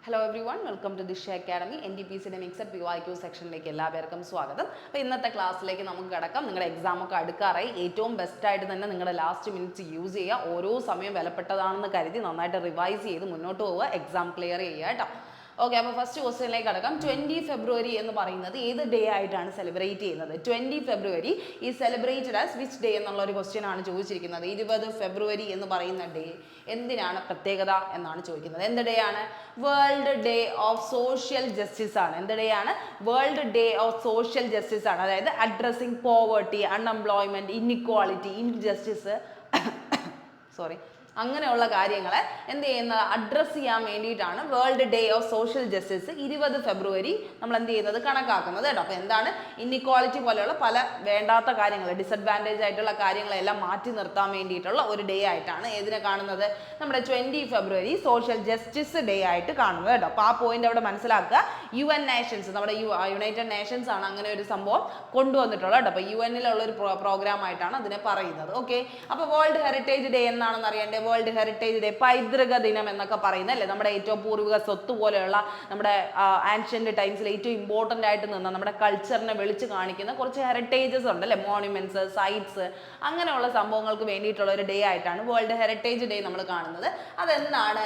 Hello everyone, welcome to Disha academy. NTPCയുടെ mixed PYQ സെക്ഷനിലേക്ക് എല്ലാവർക്കും സ്വാഗതം. അപ്പോൾ ഇന്നത്തെ ക്ലാസ്സിലേക്ക് നമുക്ക് കിടക്കാം. നിങ്ങളുടെ എക്സാം ഒക്കെ അടുക്കാറായി. ഏറ്റവും ബെസ്റ്റായിട്ട് തന്നെ നിങ്ങളുടെ ലാസ്റ്റ് മിനിറ്റ്സ് യൂസ് ചെയ്യുക. ഓരോ സമയം വിലപ്പെട്ടതാണെന്ന് കരുതി നന്നായിട്ട് റിവൈസ് ചെയ്ത് മുന്നോട്ട് പോവുക. എക്സാം ക്ലിയർ ചെയ്യുക കേട്ടോ. ഓക്കെ, അപ്പോൾ ഫസ്റ്റ് ക്വസ്റ്റ്യനിലേക്ക് കിടക്കാം. 20 ഫെബ്രുവരി എന്ന് പറയുന്നത് ഏത് ഡേ ആയിട്ടാണ് സെലിബ്രേറ്റ് ചെയ്യുന്നത്? 20 ഫെബ്രുവരി ഈ സെലിബ്രേറ്റഡ് ആസ് വിച്ച് ഡേ എന്നുള്ള ഒരു ക്വസ്റ്റ്യൻ ആണ് ചോദിച്ചിരിക്കുന്നത്. 20 ഫെബ്രുവരി എന്ന് പറയുന്ന ഡേ എന്തിനാണ് പ്രത്യേകത എന്നാണ് ചോദിക്കുന്നത്. എന്ത് ഡേ ആണ്? World day of social justice ആണ്. എന്ത് ഡേ ആണ്? World day of social justice ആണ്. അതായത് addressing poverty, unemployment, inequality, injustice അങ്ങനെയുള്ള കാര്യങ്ങളെ എന്ത് ചെയ്യുന്നത്? അഡ്രസ്സ് ചെയ്യാൻ വേണ്ടിയിട്ടാണ് world day of social justice 20 ഫെബ്രുവരി നമ്മൾ എന്ത് ചെയ്യുന്നത്? കണക്കാക്കുന്നത് കേട്ടോ. അപ്പോൾ എന്താണ്? ഇൻഇക്വാളിറ്റി പോലെയുള്ള പല വേണ്ടാത്ത കാര്യങ്ങൾ, ഡിസഡ്വാൻറ്റേജ് ആയിട്ടുള്ള കാര്യങ്ങളെല്ലാം മാറ്റി നിർത്താൻ വേണ്ടിയിട്ടുള്ള ഒരു ഡേ ആയിട്ടാണ് ഏതിനെ കാണുന്നത്? നമ്മുടെ 20 ഫെബ്രുവരി സോഷ്യൽ ജസ്റ്റിസ് ഡേ ആയിട്ട് കാണുന്നത് കേട്ടോ. അപ്പോൾ ആ പോയിന്റ് അവിടെ മനസ്സിലാക്കുക. UN നേഷൻസ്, നമ്മുടെ യുണൈറ്റഡ് നേഷൻസ് ആണ് അങ്ങനെ ഒരു സംഭവം കൊണ്ടുവന്നിട്ടുള്ളത് കേട്ടോ. അപ്പോൾ UN-ലുള്ള ഒരു പ്രോഗ്രാം ആയിട്ടാണ് അതിനെ പറയുന്നത്. ഓക്കെ, അപ്പോൾ വേൾഡ് ഹെറിറ്റേജ് ഡേ എന്നാണെന്ന് അറിയേണ്ടത്. വേൾഡ് ഹെറിറ്റേജ് ഡേ, പൈതൃക ദിനം എന്നൊക്കെ പറയുന്നത് അല്ലേ, നമ്മുടെ ഏറ്റവും പൂർവിക സ്വത്ത് പോലെയുള്ള നമ്മുടെ ആൻഷ്യന്റ് ടൈംസിൽ ഏറ്റവും ഇമ്പോർട്ടൻ്റ് ആയിട്ട് നിന്ന് നമ്മുടെ കൾച്ചറിനെ വിളിച്ച് കാണിക്കുന്ന കുറച്ച് ഹെറിറ്റേജസ് ഉണ്ട് അല്ലേ, മോണ്യുമെന്റ്സ്, സൈറ്റ്സ്, അങ്ങനെയുള്ള സംഭവങ്ങൾക്ക് വേണ്ടിയിട്ടുള്ള ഒരു ഡേ ആയിട്ടാണ് വേൾഡ് ഹെറിറ്റേജ് ഡേ നമ്മൾ കാണുന്നത്. അതെന്താണ്?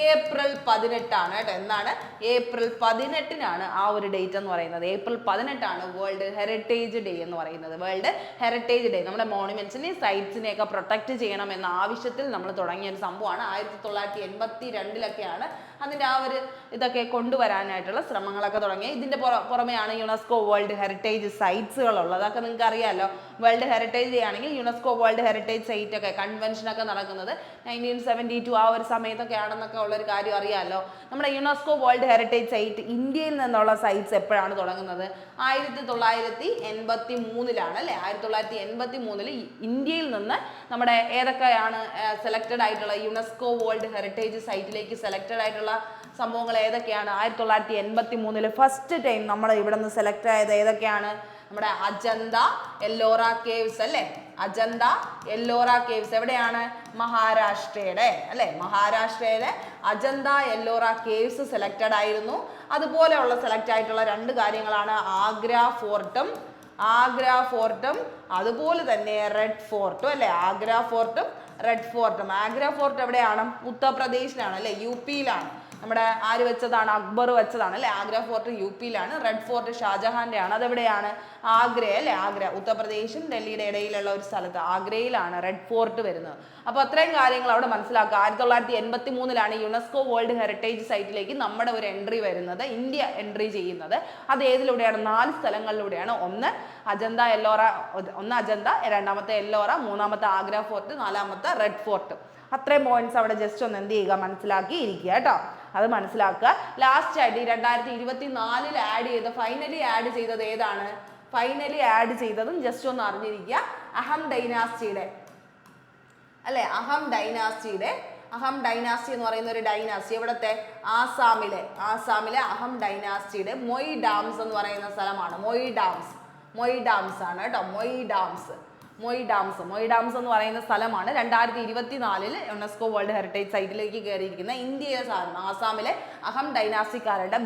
ഏപ്രിൽ 18 ആണ് കേട്ടോ. എന്നാണ്? ഏപ്രിൽ 18 ആ ഒരു ഡേറ്റ് എന്ന് പറയുന്നത്. ഏപ്രിൽ 18 വേൾഡ് ഹെറിറ്റേജ് ഡേ എന്ന് പറയുന്നത്. വേൾഡ് ഹെറിറ്റേജ് ഡേ നമ്മുടെ മോണ്യുമെന്റ്സിനെയും സൈറ്റ്സിനെയൊക്കെ പ്രൊട്ടക്ട് ചെയ്യണം എന്ന ആവശ്യത്തിൽ നമ്മൾ തുടങ്ങിയ ഒരു സംഭവമാണ്. 1982 അതിൻ്റെ ആ ഒരു ഇതൊക്കെ കൊണ്ടുവരാനായിട്ടുള്ള ശ്രമങ്ങളൊക്കെ തുടങ്ങി. ഇതിൻ്റെ പുറമെയാണ് യുനെസ്കോ വേൾഡ് ഹെറിറ്റേജ് സൈറ്റ്സുകൾ ഉള്ളത്. അതൊക്കെ നിങ്ങൾക്ക് അറിയാമല്ലോ. വേൾഡ് ഹെറിറ്റേജ് ഡേ ആണെങ്കിൽ യുനെസ്കോ വേൾഡ് ഹെറിറ്റേജ് സൈറ്റ് ഒക്കെ കൺവെൻഷനൊക്കെ നടക്കുന്നത് 1972 ആ ഒരു സമയത്തൊക്കെ ആണെന്നൊക്കെ ഉള്ളൊരു കാര്യം അറിയാമല്ലോ. നമ്മുടെ യുനെസ്കോ വേൾഡ് ഹെറിറ്റേജ് സൈറ്റ് ഇന്ത്യയിൽ നിന്നുള്ള സൈറ്റ്സ് എപ്പോഴാണ് തുടങ്ങുന്നത്? 1983 അല്ലേ. 1983 ഇന്ത്യയിൽ നിന്ന് നമ്മുടെ ഏതൊക്കെയാണ് സെലക്റ്റഡ് ആയിട്ടുള്ള യുനെസ്കോ വേൾഡ് ഹെറിറ്റേജ് സൈറ്റിലേക്ക് സെലക്റ്റഡ് ആയിട്ടുള്ള സംഭവങ്ങൾ ഏതൊക്കെയാണ്? 1983 ഫസ്റ്റ് ടൈം നമ്മൾ ഇവിടെ നിന്ന് സെലക്ട് ആയത് ഏതൊക്കെയാണ്? നമ്മുടെ അജന്ത എല്ലോറ കേവ്സ് അല്ലേ. അജന്ത എല്ലോറ കേവ്സ് എവിടെയാണ്? മഹാരാഷ്ട്രയുടെ അല്ലേ. മഹാരാഷ്ട്രയിലെ അജന്ത എല്ലോറ കേവ്സ് സെലക്റ്റഡ് ആയിരുന്നു. അതുപോലെയുള്ള സെലക്ട് ആയിട്ടുള്ള രണ്ട് കാര്യങ്ങളാണ് ആഗ്ര ഫോർട്ടും അതുപോലെ തന്നെ റെഡ് ഫോർട്ടും അല്ലേ. ആഗ്ര ഫോർട്ടും റെഡ് ഫോർട്ടും. ആഗ്ര ഫോർട്ട് എവിടെയാണ്? ഉത്തർപ്രദേശിലാണ് അല്ലേ, UP നമ്മുടെ ആര് വെച്ചതാണ്? അക്ബർ വെച്ചതാണ് അല്ലേ. Agra fort UP red fort ഷാജഹാന്റെ ആണ്. അതെവിടെയാണ്? ആഗ്ര അല്ലേ. ആഗ്ര ഉത്തർപ്രദേശും ഡൽഹിയുടെ ഇടയിലുള്ള ഒരു സ്ഥലത്ത് ആഗ്രയിലാണ് റെഡ് ഫോർട്ട് വരുന്നത്. അപ്പോൾ അത്രയും കാര്യങ്ങൾ അവിടെ മനസ്സിലാക്കുക. 1983 യുനെസ്കോ വേൾഡ് ഹെറിറ്റേജ് സൈറ്റിലേക്ക് നമ്മുടെ ഒരു എൻട്രി വരുന്നത്, ഇന്ത്യ എൻട്രി ചെയ്യുന്നത്. അത് ഏതിലൂടെയാണ്? 4 സ്ഥലങ്ങളിലൂടെയാണ്. ഒന്ന് അജന്ത, രണ്ടാമത്തെ എല്ലോറ, മൂന്നാമത്തെ ആഗ്ര ഫോർട്ട്, നാലാമത്തെ റെഡ് ഫോർട്ട്. അത്രയും പോയിന്റ്സ് അവിടെ ജസ്റ്റ് ഒന്ന് എന്ത് ചെയ്യുക? മനസ്സിലാക്കി ഇരിക്കുക കേട്ടോ. അത് മനസ്സിലാക്കുക. ലാസ്റ്റ് ആയിട്ട് 2024 ഫൈനലി ആഡ് ചെയ്തത് ഏതാണ്? ഫൈനലി ആഡ് ചെയ്തതും ജസ്റ്റ് ഒന്ന് അറിഞ്ഞിരിക്കുക. അഹം ഡൈനാസ്റ്റിയുടെ അല്ലെ. അഹം ഡൈനാസ്റ്റി എന്ന് പറയുന്ന ഒരു ഡൈനാസ്റ്റി എവിടത്തെ? ആസാമിലെ അഹം ഡൈനാസ്റ്റിയുടെ മൊയ് ഡാംസ് എന്ന് പറയുന്ന സ്ഥലമാണ്. മൊയ് ഡാംസ് ആണ് കേട്ടോ. മൊയ് ഡാംസ് എന്ന് പറയുന്ന സ്ഥലമാണ് 2024 യുനെസ്കോ വേൾഡ് ഹെറിറ്റേജ് സൈറ്റിലേക്ക് കയറിയിരിക്കുന്ന ഇന്ത്യയിലെ സാധനം. ആസാമിലെ അഹം ഡൈനാസ്റ്റിക്കാരുടെ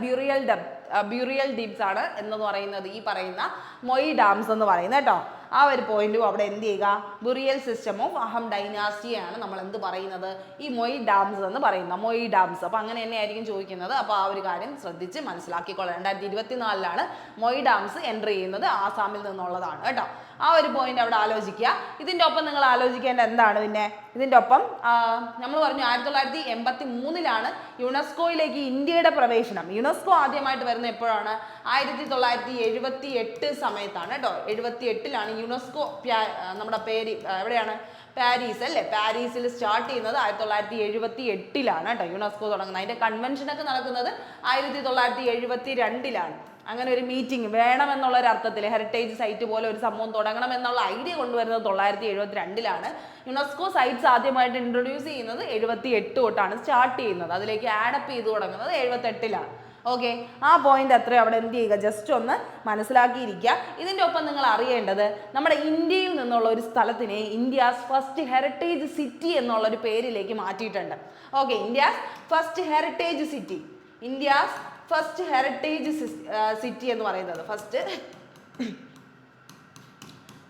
ബ്യൂറിയൽ ഡീപ്സ് ആണ് എന്ന് പറയുന്നത് ഈ പറയുന്ന മൊയ് ഡാംസ് എന്ന് പറയുന്നത് കേട്ടോ. ആ ഒരു പോയിന്റും അവിടെ എന്ത് ചെയ്യുക? ബുറിയൽ സിസ്റ്റം ഓഫ് അഹം ഡൈനാസ്റ്റിയാണ് നമ്മൾ എന്ത് പറയുന്നത്? ഈ മൊയ് ഡാംസ് എന്ന് പറയുന്ന മൊയ് ഡാംസ്. അപ്പോൾ അങ്ങനെ തന്നെ ആയിരിക്കും ചോദിക്കുന്നത്. അപ്പോൾ ആ ഒരു കാര്യം ശ്രദ്ധിച്ച് മനസ്സിലാക്കിക്കൊള്ളാം. 2024 മൊയ് ഡാംസ് എൻട്രി ചെയ്യുന്നത് ആസാമിൽ നിന്നുള്ളതാണ് കേട്ടോ. ആ ഒരു പോയിന്റ് അവിടെ ആലോചിക്കുക. ഇതിൻ്റെ ഒപ്പം നിങ്ങൾ ആലോചിക്കേണ്ട എന്താണ്? പിന്നെ ഇതിൻ്റെ ഒപ്പം നമ്മൾ പറഞ്ഞു 1983 യുനെസ്കോയിലേക്ക് ഇന്ത്യയുടെ പ്രവേശനം. യുനെസ്കോ ആദ്യമായിട്ട് വരുന്നത് എപ്പോഴാണ്? 1978 സമയത്താണ് കേട്ടോ. 78 യുനെസ്കോ നമ്മുടെ എവിടെയാണ്? പാരീസ് അല്ലേ. പാരീസിൽ സ്റ്റാർട്ട് ചെയ്യുന്നത് 1978 കേട്ടോ. യുനെസ്കോ തുടങ്ങുന്നത്. അതിൻ്റെ കൺവെൻഷനൊക്കെ നടക്കുന്നത് 1972 അങ്ങനെ ഒരു മീറ്റിംഗ് വേണമെന്നുള്ളൊരു അർത്ഥത്തിൽ ഹെറിറ്റേജ് സൈറ്റ് പോലെ ഒരു സംഭവം തുടങ്ങണം എന്നുള്ള ഐഡിയ കൊണ്ടുവരുന്നത് 1972 യുനെസ്കോ സൈറ്റ്സ് ആദ്യമായിട്ട് ഇൻട്രൊഡ്യൂസ് ചെയ്യുന്നത് 78 തൊട്ടാണ് സ്റ്റാർട്ട് ചെയ്യുന്നത്. അതിലേക്ക് ആഡപ്പ് ചെയ്ത് തുടങ്ങുന്നത് 78 ഓക്കെ. ആ പോയിന്റ് അത്രയും അവിടെ എന്ത് ചെയ്യുക? ജസ്റ്റ് ഒന്ന് മനസ്സിലാക്കിയിരിക്കുക. ഇതിൻ്റെ ഒപ്പം നിങ്ങൾ അറിയേണ്ടത് നമ്മുടെ ഇന്ത്യയിൽ നിന്നുള്ള ഒരു സ്ഥലത്തിനെ ഇന്ത്യാസ് ഫസ്റ്റ് ഹെറിറ്റേജ് സിറ്റി എന്നുള്ളൊരു പേരിലേക്ക് മാറ്റിയിട്ടുണ്ട്. Okay, India's first heritage city. India's first heritage city എന്ന് പറയുന്നത്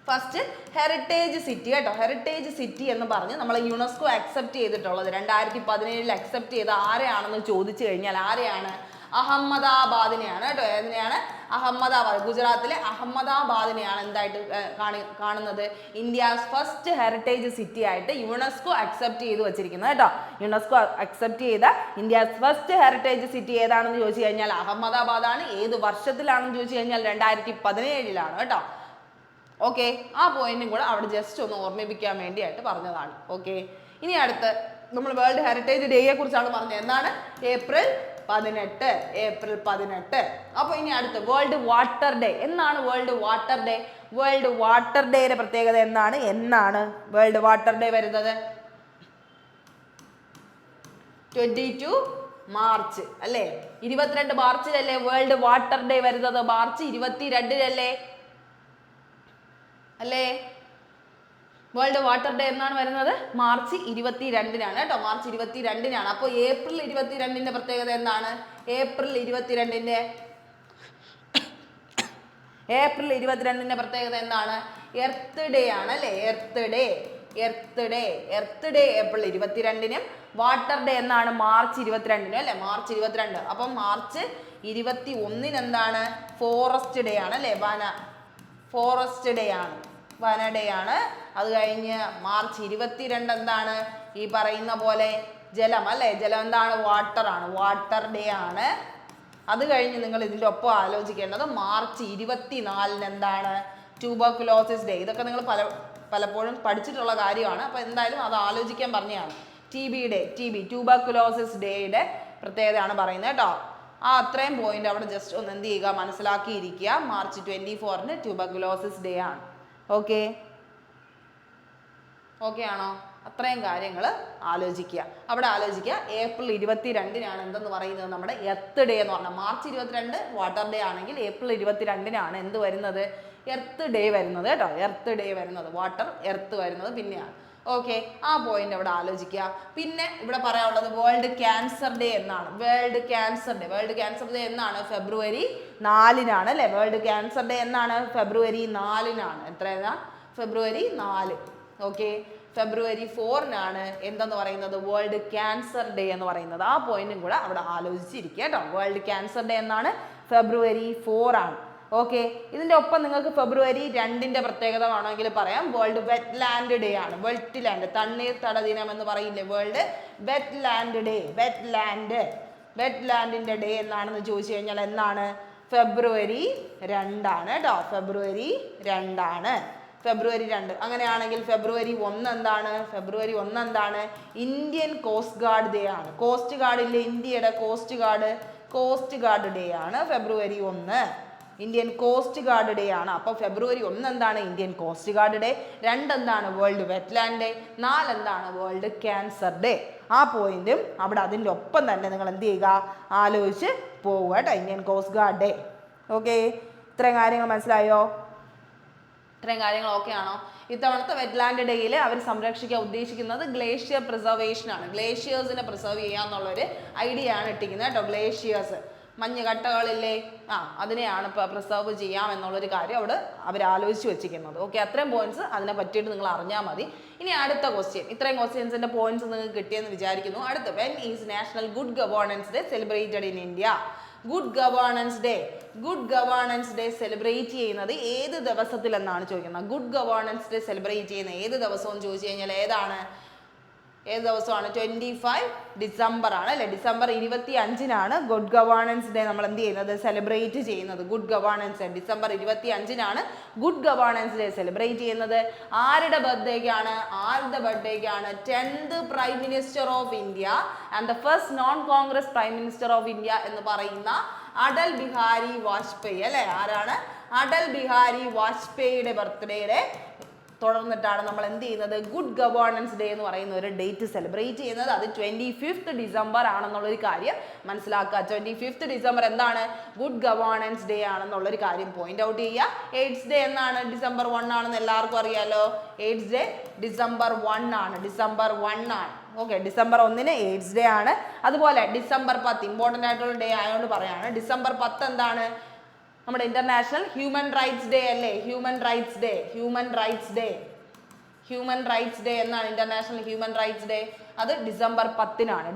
ഫസ്റ്റ് ഹെറിറ്റേജ് സിറ്റി കേട്ടോ. ഹെറിറ്റേജ് സിറ്റി എന്ന് പറഞ്ഞ് നമ്മൾ യുനെസ്കോ അക്സെപ്റ്റ് ചെയ്തിട്ടുള്ളത് 2017 അക്സെപ്റ്റ് ചെയ്ത ആരെയാണെന്ന് ചോദിച്ചു കഴിഞ്ഞാൽ ആരെയാണ്? അഹമ്മദാബാദിനെയാണ് കേട്ടോ. ഏതിനെയാണ്? അഹമ്മദാബാദ്. ഗുജറാത്തിലെ അഹമ്മദാബാദിനെയാണ് എന്തായിട്ട് കാണുന്നത്? ഇന്ത്യാസ് ഫസ്റ്റ് ഹെറിറ്റേജ് സിറ്റി ആയിട്ട് യുനെസ്കോ അക്സെപ്റ്റ് ചെയ്ത് വെച്ചിരിക്കുന്നത് കേട്ടോ. യുനെസ്കോ അക്സെപ്റ്റ് ചെയ്ത ഇന്ത്യാസ് ഫസ്റ്റ് ഹെറിറ്റേജ് സിറ്റി ഏതാണെന്ന് ചോദിച്ചു കഴിഞ്ഞാൽ അഹമ്മദാബാദാണ്. ഏത് വർഷത്തിലാണെന്ന് ചോദിച്ചു കഴിഞ്ഞാൽ 2017 കേട്ടോ. ഓക്കെ, ആ പോയിന്റും കൂടെ അവിടെ ജസ്റ്റ് ഒന്ന് ഓർമ്മിപ്പിക്കാൻ വേണ്ടിയായിട്ട് പറഞ്ഞതാണ്. ഓക്കെ, ഇനി അടുത്ത് നമ്മൾ വേൾഡ് ഹെറിറ്റേജ് ഡേയെ കുറിച്ചാണ് പറഞ്ഞത്. എന്താണ്? ഏപ്രിൽ 18. അപ്പോൾ ഇനി അടുത്ത് വേൾഡ് വാട്ടർ ഡേ. എന്നാണ് world water day? World water ഡേയുടെ പ്രത്യേകത എന്നാണ് വേൾഡ് വാട്ടർ ഡേ വരുന്നത്? 22 മാർച്ച് അല്ലേ? 22 മാർച്ചിലല്ലേ വേൾഡ് വാട്ടർ ഡേ വരുന്നത്? മാർച്ച് 22 അല്ലേ? വേൾഡ് വാട്ടർ ഡേ എന്നാണ് വരുന്നത്? മാർച്ച് 22 കേട്ടോ. മാർച്ച് 22 അപ്പോൾ ഏപ്രിൽ 22 പ്രത്യേകത എന്താണ്? ഏപ്രിൽ 22 പ്രത്യേകത എന്താണ്? എർത്ത് ഡേ ആണ് അല്ലേ? Earth day April 22 water day എന്നാണ്? മാർച്ച് 22 അല്ലേ? മാർച്ച് 22. അപ്പം മാർച്ച് 21 എന്താണ്? ഫോറസ്റ്റ് ഡേ ആണ് അല്ലേ? ഫോറസ്റ്റ് ഡേ ആണ്, വന ഡേ ആണ്. അത് കഴിഞ്ഞ് മാർച്ച് 22 എന്താണ്? ഈ പറയുന്ന പോലെ ജലം അല്ലേ? ജലം എന്താണ്? വാട്ടർ ആണ്, വാട്ടർ ഡേ ആണ്. അത് കഴിഞ്ഞ് നിങ്ങൾ ഇതിൻ്റെ ഒപ്പം ആലോചിക്കേണ്ടത് മാർച്ച് 24 എന്താണ്? Tuberculosis day. ഇതൊക്കെ നിങ്ങൾ പലപ്പോഴും പഠിച്ചിട്ടുള്ള കാര്യമാണ്. അപ്പോൾ എന്തായാലും അത് ആലോചിക്കാൻ പറഞ്ഞതാണ്. ട്യൂബർകുലോസിസ് ഡേയുടെ പ്രത്യേകതയാണ് പറയുന്നത് കേട്ടോ. ആ അത്രയും പോയിന്റ് അവിടെ ജസ്റ്റ് ഒന്ന് എന്ത് ചെയ്യുക, മനസ്സിലാക്കിയിരിക്കുക. മാർച്ച് 24 ട്യൂബർകുലോസിസ് ഡേ ആണ്. ഓക്കെ ആണോ? അത്രയും കാര്യങ്ങൾ ആലോചിക്കുക. അവിടെ ആലോചിക്കുക. ഏപ്രിൽ 22 എന്തെന്ന് പറയുന്നത്? നമ്മുടെ എർത്ത് ഡേ എന്ന് പറഞ്ഞാൽ മാർച്ച് 22 വാട്ടർ ഡേ ആണെങ്കിൽ ഏപ്രിൽ 22 എന്ത് വരുന്നത്? എർത്ത് ഡേ വരുന്നത് കേട്ടോ. എർത്ത് ഡേ വരുന്നത്, വാട്ടർ എർത്ത് വരുന്നത് പിന്നെയാണ്. ഓക്കെ, ആ പോയിന്റ് അവിടെ ആലോചിക്കുക. പിന്നെ ഇവിടെ പറയാനുള്ളത് വേൾഡ് ക്യാൻസർ ഡേ എന്നാണ്. വേൾഡ് ക്യാൻസർ ഡേ എന്നാണ്? ഫെബ്രുവരി 4 അല്ലേ? വേൾഡ് ക്യാൻസർ ഡേ എന്നാണ്? ഫെബ്രുവരി 4 എത്രയാണ്? ഫെബ്രുവരി 4. ഓക്കെ, ഫെബ്രുവരി 4 എന്തെന്ന് പറയുന്നത്? വേൾഡ് ക്യാൻസർ ഡേ എന്ന് പറയുന്നത്. ആ പോയിന്റും കൂടെ അവിടെ ആലോചിച്ചിരിക്കുക കേട്ടോ. വേൾഡ് ക്യാൻസർ ഡേ എന്നാണ്? ഫെബ്രുവരി 4 ഓക്കെ, ഇതിൻ്റെ ഒപ്പം നിങ്ങൾക്ക് ഫെബ്രുവരി 2 പ്രത്യേകത വേണമെങ്കിൽ പറയാം. വേൾഡ് വെറ്റ്ലാൻഡ് ഡേ ആണ്. വെറ്റ്ലാൻഡ്, തണ്ണീർത്തട ദിനം എന്ന് പറയില്ലേ? World wetland day. വെറ്റ്ലാൻഡിൻ്റെ ഡേ എന്നാണെന്ന് ചോദിച്ചു കഴിഞ്ഞാൽ എന്നാണ്? ഫെബ്രുവരി 2 കേട്ടോ. ഫെബ്രുവരി 2. അങ്ങനെയാണെങ്കിൽ ഫെബ്രുവരി 1 എന്താണ്? ഫെബ്രുവരി 1 എന്താണ്? ഇന്ത്യൻ കോസ്റ്റ് ഗാർഡ് ഡേ ആണ്. കോസ്റ്റ് ഗാർഡില്ലേ? ഇന്ത്യയുടെ കോസ്റ്റ് ഗാർഡ് ഡേ ആണ് ഫെബ്രുവരി 1. ഇന്ത്യൻ കോസ്റ്റ് ഗാർഡ് ഡേ ആണ്. അപ്പോൾ ഫെബ്രുവരി 1 എന്താണ്? Indian coast guard day. 2 എന്താണ്? World wetland day. 4 എന്താണ്? World cancer day. ആ പോയിന്റും അവിടെ അതിൻ്റെ ഒപ്പം തന്നെ നിങ്ങൾ എന്ത് ചെയ്യുക, ആലോചിച്ച് പോവുക കേട്ടോ. Indian coast guard day. Okay, ഇത്രയും കാര്യങ്ങൾ മനസ്സിലായോ? ഇത്രയും കാര്യങ്ങൾ ഓക്കെ ആണോ? ഇത്തവണത്തെ വെറ്റ്ലാൻഡ് ഡേയിൽ അവർ സംരക്ഷിക്കാൻ ഉദ്ദേശിക്കുന്നത് ഗ്ലേഷ്യർ പ്രിസർവേഷൻ ആണ്. ഗ്ലേഷ്യേഴ്സിനെ പ്രിസർവ് ചെയ്യാന്നുള്ളൊരു ഐഡിയ ആണ് ഇട്ടിരിക്കുന്നത് കേട്ടോ. ഗ്ലേഷ്യേഴ്സ്, മഞ്ഞുകട്ടകളില്ലേ, അതിനെയാണ് ഇപ്പോൾ പ്രിസർവ് ചെയ്യാം എന്നുള്ളൊരു കാര്യം അവിടെ അവർ ആലോചിച്ച് വെച്ചിരിക്കുന്നത്. ഓക്കെ, അത്രയും പോയിന്റ്സ് അതിനെ പറ്റിയിട്ട് നിങ്ങൾ അറിഞ്ഞാൽ മതി. ഇനി അടുത്ത ക്വസ്റ്റ്യൻ. ഇത്രയും ക്വസ്റ്റ്യൻസിൻ്റെ പോയിന്റ്സ് നിങ്ങൾക്ക് കിട്ടിയെന്ന് വിചാരിക്കുന്നു. അടുത്ത, when is national good governance day celebrated in India? Good governance day celebrate ചെയ്യുന്നത് ഏത് ദിവസത്തിൽ എന്നാണ് ചോദിക്കുന്നത്. ഗുഡ് ഗവേണൻസ് ഡേ സെലിബ്രേറ്റ് ചെയ്യുന്ന ഏത് ദിവസം എന്ന് ചോദിച്ചു കഴിഞ്ഞാൽ ഏത് ദിവസമാണ്? 25 ഡിസംബർ ആണ് അല്ലേ? ഡിസംബർ 25 ഗുഡ് ഗവേണൻസ് ഡേ നമ്മൾ എന്ത് ചെയ്യുന്നത്? സെലിബ്രേറ്റ് ചെയ്യുന്നത്. Good governance day December 25 good governance day celebrate ചെയ്യുന്നത്. ആരുടെ ബർത്ത്ഡേക്കാണ്? 10th prime minister of India and the first non Congress prime minister of India എന്ന് പറയുന്ന അടൽ ബിഹാരി വാജ്പേയി അല്ലേ? ആരാണ്? അടൽ ബിഹാരി വാജ്പേയിയുടെ ബർത്ത്ഡേയുടെ തുടർന്നിട്ടാണ് നമ്മൾ എന്ത് ചെയ്യുന്നത്? ഗുഡ് ഗവേണൻസ് ഡേ എന്ന് പറയുന്ന ഒരു ഡേറ്റ് സെലിബ്രേറ്റ് ചെയ്യുന്നത്. അത് 25th ഡിസംബർ ആണെന്നുള്ളൊരു കാര്യം മനസ്സിലാക്കുക. 25th ഡിസംബർ എന്താണ്? ഗുഡ് ഗവേണൻസ് ഡേ ആണെന്നുള്ളൊരു കാര്യം പോയിന്റ് ഔട്ട് ചെയ്യുക. എയ്ഡ്സ് ഡേ എന്നാണ്? ഡിസംബർ 1 ആണെന്ന് എല്ലാവർക്കും അറിയാലോ. എയ്ഡ്സ് ഡേ ഡിസംബർ 1 ആണ്. ഓക്കെ, ഡിസംബർ 1 എയ്ഡ്സ് ഡേ ആണ്. അതുപോലെ ഡിസംബർ 10 ഇമ്പോർട്ടൻ്റ് ആയിട്ടുള്ള ഡേ ആയതുകൊണ്ട് പറയാണ്, ഡിസംബർ 10 എന്താണ്? നമ്മുടെ ഇന്റർനാഷണൽ ഹ്യൂമൻ റൈറ്റ്സ് ഡേ അല്ലേ? ഹ്യൂമൻ റൈറ്റ്സ് ഡേ എന്നാണ് ഇന്റർനാഷണൽ ഹ്യൂമൻ റൈറ്റ്സ് ഡേ. അത് ഡിസംബർ 10-നാണ്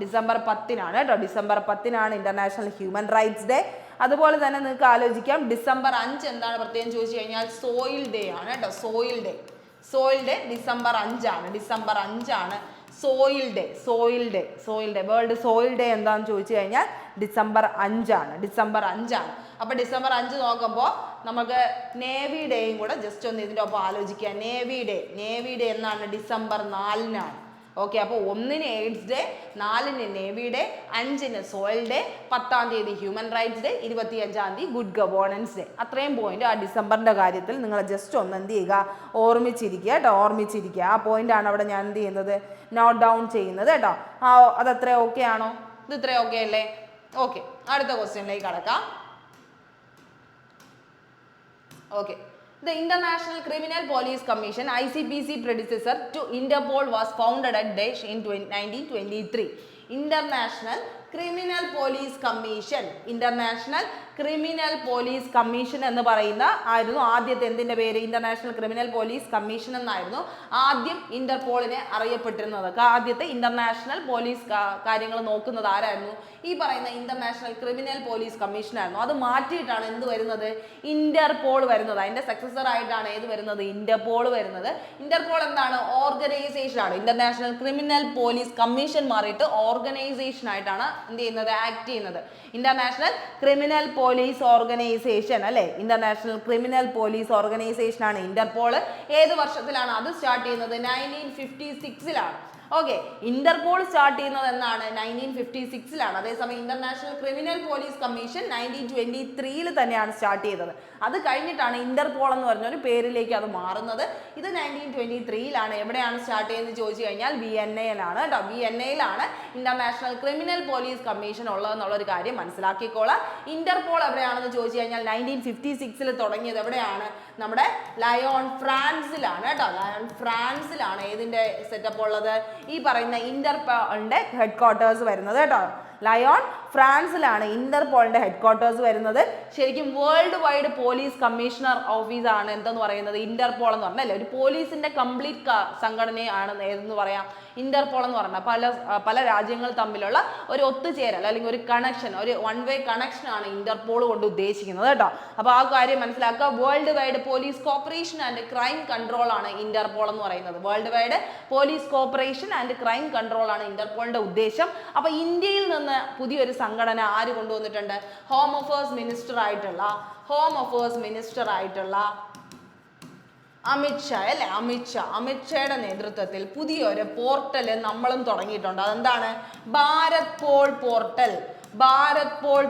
കേട്ടോ. ഡിസംബർ 10-നാണ് ഇന്റർനാഷണൽ ഹ്യൂമൻ റൈറ്റ്സ് ഡേ. അതുപോലെ തന്നെ നിങ്ങൾക്ക് ആലോചിക്കാം ഡിസംബർ 5 എന്താണ് പ്രത്യേകം ചോദിച്ചു കഴിഞ്ഞാൽ സോയിൽ ഡേ ആണ് കേട്ടോ. സോയിൽ ഡേ ഡിസംബർ 5-ആണ്. Soil day world soil day എന്താണെന്ന് ചോദിച്ചു കഴിഞ്ഞാൽ ഡിസംബർ 5-ആണ്. അപ്പൊ ഡിസംബർ 5 നോക്കുമ്പോൾ നമുക്ക് നേവി ഡേയും കൂടെ ജസ്റ്റ് ഒന്ന് ഇതിൻ്റെ ഒപ്പം ആലോചിക്കുക. നേവി ഡേ എന്നാണ്? ഡിസംബർ 4-നാണ്. ഓക്കെ, അപ്പോൾ 1-ന് എയ്ഡ്സ് ഡേ, 4-ന് നേവി ഡേ, 5-ന് സോയിൽ ഡേ, 10-ാം തീയതി ഹ്യൂമൻ റൈറ്റ്സ് ഡേ, 25-ാം തീയതി ഗുഡ് ഗവേണൻസ് ഡേ. അത്രയും പോയിന്റ് ആ ഡിസംബറിന്റെ കാര്യത്തിൽ നിങ്ങൾ ജസ്റ്റ് ഒന്ന് എന്ത് ചെയ്യുക, ഓർമ്മിച്ചിരിക്കുക കേട്ടോ. ആ പോയിന്റാണ് അവിടെ ഞാൻ എന്ത് ചെയ്യുന്നത്, നോട്ട് ഡൗൺ ചെയ്യുന്നത് കേട്ടോ. അതത്ര ഓക്കെ ആണോ? ഇത് ഇത്ര ഓക്കെ അല്ലേ? ഓക്കെ, അടുത്ത ക്വസ്റ്റ്യനിലേക്ക് കടക്കാം. Okay, the International Criminal Police Commission ICPC predecessor to Interpol was founded at Daesh in 1923. International Criminal Police Commission എന്ന് പറയുന്ന ആയിരുന്നു ആദ്യത്തെ എന്തിന്റെ പേര്? ഇന്റർനാഷണൽ ക്രിമിനൽ പോലീസ് കമ്മീഷൻ എന്നായിരുന്നു ആദ്യം ഇന്റർപോളിനെ അറിയപ്പെട്ടിരുന്നത്. ആദ്യത്തെ ഇന്റർനാഷണൽ പോലീസ് കാര്യങ്ങൾ നോക്കുന്നത് ആരായിരുന്നു? ഈ പറയുന്ന ഇന്റർനാഷണൽ ക്രിമിനൽ പോലീസ് കമ്മീഷൻ ആയിരുന്നു. അത് മാറ്റിയിട്ടാണ് എന്ത് വരുന്നത്? ഇന്റർപോൾ വരുന്നത്. അതിന്റെ സക്സസർ ആയിട്ടാണ് ഏത് വരുന്നത്? ഇന്റർപോൾ വരുന്നത്. ഇന്റർപോൾ എന്താണ്? ഓർഗനൈസേഷൻ ആണ്. ഇന്റർനാഷണൽ ക്രിമിനൽ പോലീസ് കമ്മീഷൻ മാറിയിട്ട് ഓർഗനൈസേഷൻ ആയിട്ടാണ് എന്ത് ചെയ്യുന്നത്? ആക്ട് ചെയ്യുന്നത്. ഇന്റർനാഷണൽ ക്രിമിനൽ പോലീസ് ഓർഗനൈസേഷൻ അല്ലെ? ഇന്റർനാഷണൽ ക്രിമിനൽ പോലീസ് ഓർഗനൈസേഷൻ ആണ് ഇന്റർപോൾ. ഏത് വർഷത്തിലാണ് അത് സ്റ്റാർട്ട് ചെയ്യുന്നത്? 1956-ലാണ്. ഓക്കെ, ഇന്റർപോൾ സ്റ്റാർട്ട് ചെയ്യുന്നത് എന്നാണ്? 1956-ലാണ്. അതേസമയം ഇന്റർനാഷണൽ ക്രിമിനൽ പോലീസ് കമ്മീഷൻ 1923-ൽ തന്നെയാണ് സ്റ്റാർട്ട് ചെയ്തത്. അത് കഴിഞ്ഞിട്ടാണ് ഇന്റർപോൾ എന്ന് പറഞ്ഞൊരു പേരിലേക്ക് അത് മാറുന്നത്. ഇത് 1923-ലാണ്. എവിടെയാണ് സ്റ്റാർട്ട് ചെയ്യുന്നത് ചോദിച്ചു കഴിഞ്ഞാൽ വിയന്നയിലാണ് കേട്ടോ. വിയന്നയിലാണ് ഇന്റർനാഷണൽ ക്രിമിനൽ പോലീസ് കമ്മീഷൻ ഉള്ളതെന്നുള്ളൊരു കാര്യം മനസ്സിലാക്കിക്കോളാം. ഇന്റർപോൾ എവിടെയാണെന്ന് ചോദിച്ചു കഴിഞ്ഞാൽ 1956-ൽ തുടങ്ങിയത് എവിടെയാണ്? നമ്മുടെ ലയോൺ ഫ്രാൻസിലാണ് കേട്ടോ. ഫ്രാൻസിലാണ് ഏതിന്റെ സെറ്റപ്പ് ഉള്ളത്? ഈ പറയുന്ന ഇന്റർപോളിന്റെ ഹെഡ് ക്വാർട്ടേഴ്സ് വരുന്നത് കേട്ടോ. ലയോൺ ഫ്രാൻസിലാണ് ഇന്റർപോളിന്റെ ഹെഡ് ക്വാർട്ടേഴ്സ് വരുന്നത്. ശരിക്കും വേൾഡ് വൈഡ് പോലീസ് കമ്മീഷണർ ഓഫീസാണ് എന്തെന്ന് പറയുന്നത്? ഇന്റർപോൾ എന്ന് പറഞ്ഞാൽ ഒരു പോലീസിന്റെ കംപ്ലീറ്റ് സംഘടനയാണ് ഏതെന്ന് പറയാം? ഇന്റർപോൾ എന്ന് പറഞ്ഞാൽ പല രാജ്യങ്ങൾ തമ്മിലുള്ള ഒരു ഒത്തുചേരൽ അല്ലെങ്കിൽ ഒരു കണക്ഷൻ, ഒരു വൺ വേ കണക്ഷൻ ആണ് ഇന്റർപോൾ കൊണ്ട് ഉദ്ദേശിക്കുന്നത് കേട്ടോ. അപ്പോൾ ആ കാര്യം മനസ്സിലാക്കുക. World wide police cooperation and crime control ആണ് ഇന്റർപോൾ എന്ന് പറയുന്നത്. World wide police cooperation and crime control ആണ് ഇന്റർപോളിന്റെ ഉദ്ദേശം. അപ്പോൾ ഇന്ത്യയിൽ നിന്ന് പുതിയൊരു സംഘടന ആര് കൊണ്ടുവന്നിട്ടുണ്ട്? ഹോം അഫയേഴ്സ് മിനിസ്റ്റർ ആയിട്ടുള്ള അമിത്ഷാ അല്ലെ? അമിത്ഷായുടെ നേതൃത്വത്തിൽ പുതിയൊരു പോർട്ടൽ നമ്മളും തുടങ്ങിയിട്ടുണ്ട്. അതെന്താണ്? ഭാരത് പോൾ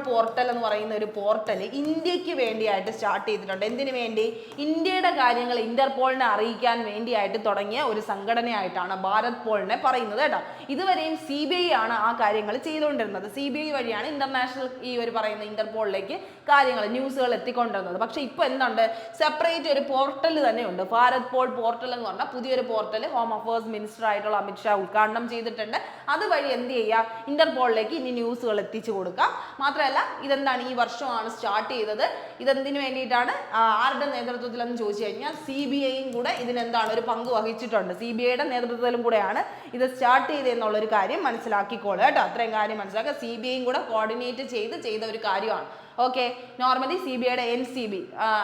പോർട്ടൽ എന്ന് പറയുന്ന ഒരു പോർട്ടൽ ഇന്ത്യക്ക് വേണ്ടിയായിട്ട് സ്റ്റാർട്ട് ചെയ്തിട്ടുണ്ട്. എന്തിനു വേണ്ടി? ഇന്ത്യയുടെ കാര്യങ്ങൾ ഇന്റർപോളിനെ അറിയിക്കാൻ വേണ്ടിയായിട്ട് തുടങ്ങിയ ഒരു സംഘടനയായിട്ടാണ് ഭാരത് പോളിനെ പറയുന്നത് കേട്ടോ. ഇതുവരെയും CBI ആണ് ആ കാര്യങ്ങൾ ചെയ്തുകൊണ്ടിരുന്നത്. CBI വഴിയാണ് ഇന്റർനാഷണൽ ഈ ഒരു പറയുന്ന ഇന്റർപോളിലേക്ക് കാര്യങ്ങൾ ന്യൂസുകൾ എത്തിക്കൊണ്ടിരുന്നത്. പക്ഷെ ഇപ്പൊ എന്തുണ്ട്? സെപ്പറേറ്റ് ഒരു പോർട്ടൽ തന്നെയുണ്ട്. ഭാരത് പോൾ പോർട്ടൽ എന്ന് പറഞ്ഞാൽ പുതിയൊരു പോർട്ടൽ ഹോം അഫയേഴ്സ് മിനിസ്റ്റർ ആയിട്ടുള്ള അമിത്ഷാ ഉദ്ഘാടനം ചെയ്തിട്ടുണ്ട്. അതുവഴി എന്ത് ചെയ്യുക? ഇന്റർപോളിലേക്ക് ഇനി ന്യൂസുകൾ എത്തിച്ചു കൊടുക്കാം. മാത്രമല്ല ഇതെന്താണ്? ഈ വർഷമാണ് സ്റ്റാർട്ട് ചെയ്തത്. ഇതെന്തിനു വേണ്ടിയിട്ടാണ്? ആരുടെ നേതൃത്വത്തിൽ എന്ന് ചോദിച്ചു കഴിഞ്ഞാൽ CBIയും കൂടെ ഇതിനെന്താണ് ഒരു പങ്ക് വഹിച്ചിട്ടുണ്ട്. CBIയുടെ നേതൃത്വത്തിലും കൂടെയാണ് ഇത് സ്റ്റാർട്ട് ചെയ്തെന്നുള്ളൊരു കാര്യം മനസ്സിലാക്കിക്കോളുക കേട്ടോ. അത്രയും കാര്യം മനസ്സിലാക്കുക. CBIയും കൂടെ കോർഡിനേറ്റ് ചെയ്ത ഒരു കാര്യമാണ്. ഓക്കെ, നോർമലി CBIയുടെ NCB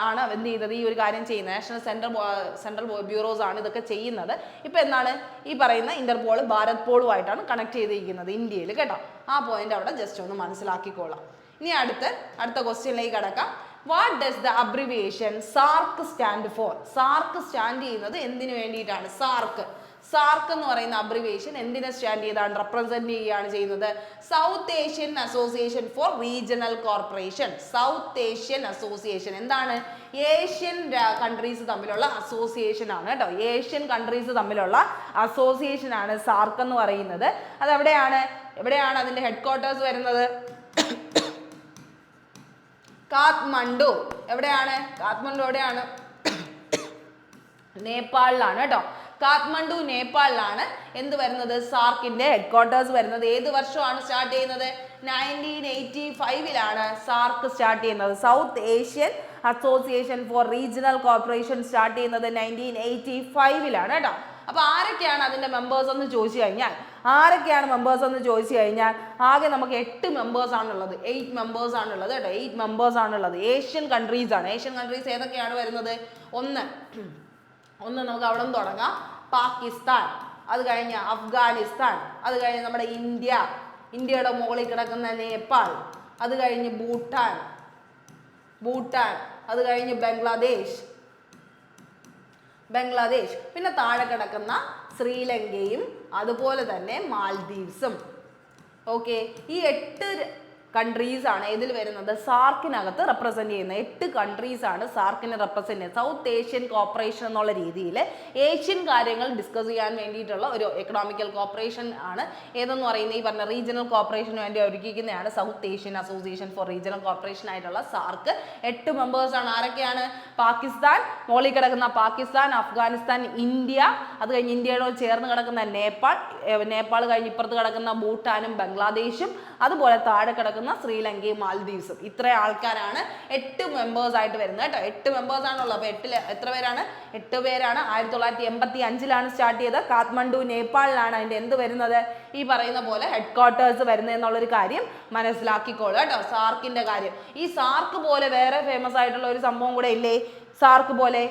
ആണ് എന്ത് ചെയ്തത്? ഈ ഒരു കാര്യം ചെയ്യുന്നത്. നാഷണൽ സെൻട്രൽ ബ്യൂറോസ് ആണ് ഇതൊക്കെ ചെയ്യുന്നത്. ഇപ്പൊ എന്താണ്? ഈ പറയുന്ന ഇന്റർപോൾ ഭാരത് പോളുമായിട്ടാണ് കണക്ട് ചെയ്തിരിക്കുന്നത് ഇന്ത്യയിൽ കേട്ടോ. ആ പോയിന്റ് അവിടെ ജസ്റ്റ് ഒന്ന് മനസ്സിലാക്കിക്കോളാം. ഇനി അടുത്ത ക്വസ്റ്റ്യനിലേക്ക് കടക്കാം. What does the abbreviation SAARC stand for? SAARC stand ചെയ്യുന്നത് എന്തിനു വേണ്ടിയിട്ടാണ്? സാർക്ക് എന്ന് പറയുന്ന അബ്രിവിയേഷൻ എന്തിനെ സ്റ്റാൻഡ് ചെയ്താണ്? റെപ്രസെന്റ് ചെയ്യുകയാണ് ചെയ്യുന്നത്? South Asian Association for Regional corporation. South Asian association എന്താണ്? ഏഷ്യൻ കൺട്രീസ് തമ്മിലുള്ള അസോസിയേഷൻ ആണ് കേട്ടോ. ഏഷ്യൻ കൺട്രീസ് തമ്മിലുള്ള അസോസിയേഷൻ ആണ് സാർക്ക് എന്ന് പറയുന്നത്. അതെവിടെയാണ് അതിന്റെ ഹെഡ് ക്വാർട്ടേഴ്സ് വരുന്നത്? കാത്മണ്ഡു. എവിടെയാണ്? നേപ്പാളിലാണ് കേട്ടോ. കാഠ്മണ്ഡു നേപ്പാളിലാണ് എന്ത് വരുന്നത്, സാർക്കിന്റെ ഹെഡ്ക്വാർട്ടേഴ്സ് വരുന്നത്. ഏത് വർഷമാണ് സ്റ്റാർട്ട് ചെയ്യുന്നത്? 1985 സാർക്ക് സ്റ്റാർട്ട് ചെയ്യുന്നത്. South Asian Association for Regional corporation start ചെയ്യുന്നത് 1985 കേട്ടോ. അപ്പൊ ആരൊക്കെയാണ് അതിന്റെ മെമ്പേഴ്സ് എന്ന് ചോദിച്ചു കഴിഞ്ഞാൽ ആകെ നമുക്ക് 8 മെമ്പേഴ്സ് ആണുള്ളത്. 8 മെമ്പേഴ്സ് ആണുള്ളത് കേട്ടോ. 8 മെമ്പേഴ്സ് ആണുള്ളത്. ഏഷ്യൻ കൺട്രീസ് ആണ്. ഏഷ്യൻ കൺട്രീസ് ഏതൊക്കെയാണ് വരുന്നത്? ഒന്ന് നമുക്ക് അവിടെ നിന്ന് തുടങ്ങാം. പാകിസ്ഥാൻ, അത് കഴിഞ്ഞ അഫ്ഗാനിസ്ഥാൻ, അത് കഴിഞ്ഞ് നമ്മുടെ ഇന്ത്യയുടെ മുകളിൽ കിടക്കുന്ന നേപ്പാൾ, അത് കഴിഞ്ഞ് ഭൂട്ടാൻ, അത് കഴിഞ്ഞ് ബംഗ്ലാദേശ്, പിന്നെ താഴെ കിടക്കുന്ന ശ്രീലങ്കയും അതുപോലെ തന്നെ മാൽദീവ്സും. ഓക്കെ, ഈ 8 കൺട്രീസ് ആണ് ഇതിൽ വരുന്നത്, സാർക്കിനകത്ത് റെപ്രസെന്റ് ചെയ്യുന്നത്. 8 കൺട്രീസ് ആണ് സാർക്കിനെ റെപ്രസെന്റ് ചെയ്യുന്നത്. സൗത്ത് ഏഷ്യൻ കോർപ്പറേഷൻ എന്നുള്ള രീതിയിൽ ഏഷ്യൻ കാര്യങ്ങൾ ഡിസ്കസ് ചെയ്യാൻ വേണ്ടിയിട്ടുള്ള ഒരു എക്കണോമിക്കൽ കോർപ്പറേഷൻ ആണ് ഏതെന്ന് പറയുന്നത്. ഈ പറഞ്ഞ റീജിയണൽ കോർപ്പറേഷന് വേണ്ടി ഒരുക്കിയിരിക്കുന്നതാണ് South Asian Association for Regional Corporation ആയിട്ടുള്ള സാർക്ക്. 8 മെമ്പേഴ്സ് ആണ്. ആരൊക്കെയാണ്? പാകിസ്ഥാൻ, മോളിൽ കിടക്കുന്ന പാകിസ്ഥാൻ, അഫ്ഗാനിസ്ഥാൻ, ഇന്ത്യ, അത് കഴിഞ്ഞ് ഇന്ത്യയോട് ചേർന്ന് കിടക്കുന്ന നേപ്പാൾ കഴിഞ്ഞ് ഇപ്പുറത്ത് കിടക്കുന്ന ഭൂട്ടാനും ബംഗ്ലാദേശും, അതുപോലെ താഴെ കിടക്കുന്ന ശ്രീലങ്കയും മാൽദീവ്സും. ഇത്ര ആൾക്കാരാണ് 8 മെമ്പേഴ്സ് ആയിട്ട് വരുന്നത് കേട്ടോ. 8 മെമ്പേഴ്സ് ആണുള്ളത്. അപ്പൊ 8 എത്ര പേരാണ്? 8 പേരാണ്. 1985 സ്റ്റാർട്ട് ചെയ്ത് കാഠ്മണ്ഡു നേപ്പാളിലാണ് അതിന്റെ എന്ത് വരുന്നത്, ഈ പറയുന്ന പോലെ ഹെഡ്ക്വാർട്ടേഴ്സ് വരുന്നത് എന്നുള്ളൊരു കാര്യം മനസ്സിലാക്കിക്കോളൂ കേട്ടോ. സാർക്കിന്റെ കാര്യം. ഈ സാർക്ക് പോലെ വേറെ ഫേമസ് ആയിട്ടുള്ള ഒരു സംഭവം കൂടെ ഇല്ലേ? സാർക്ക് പോലെ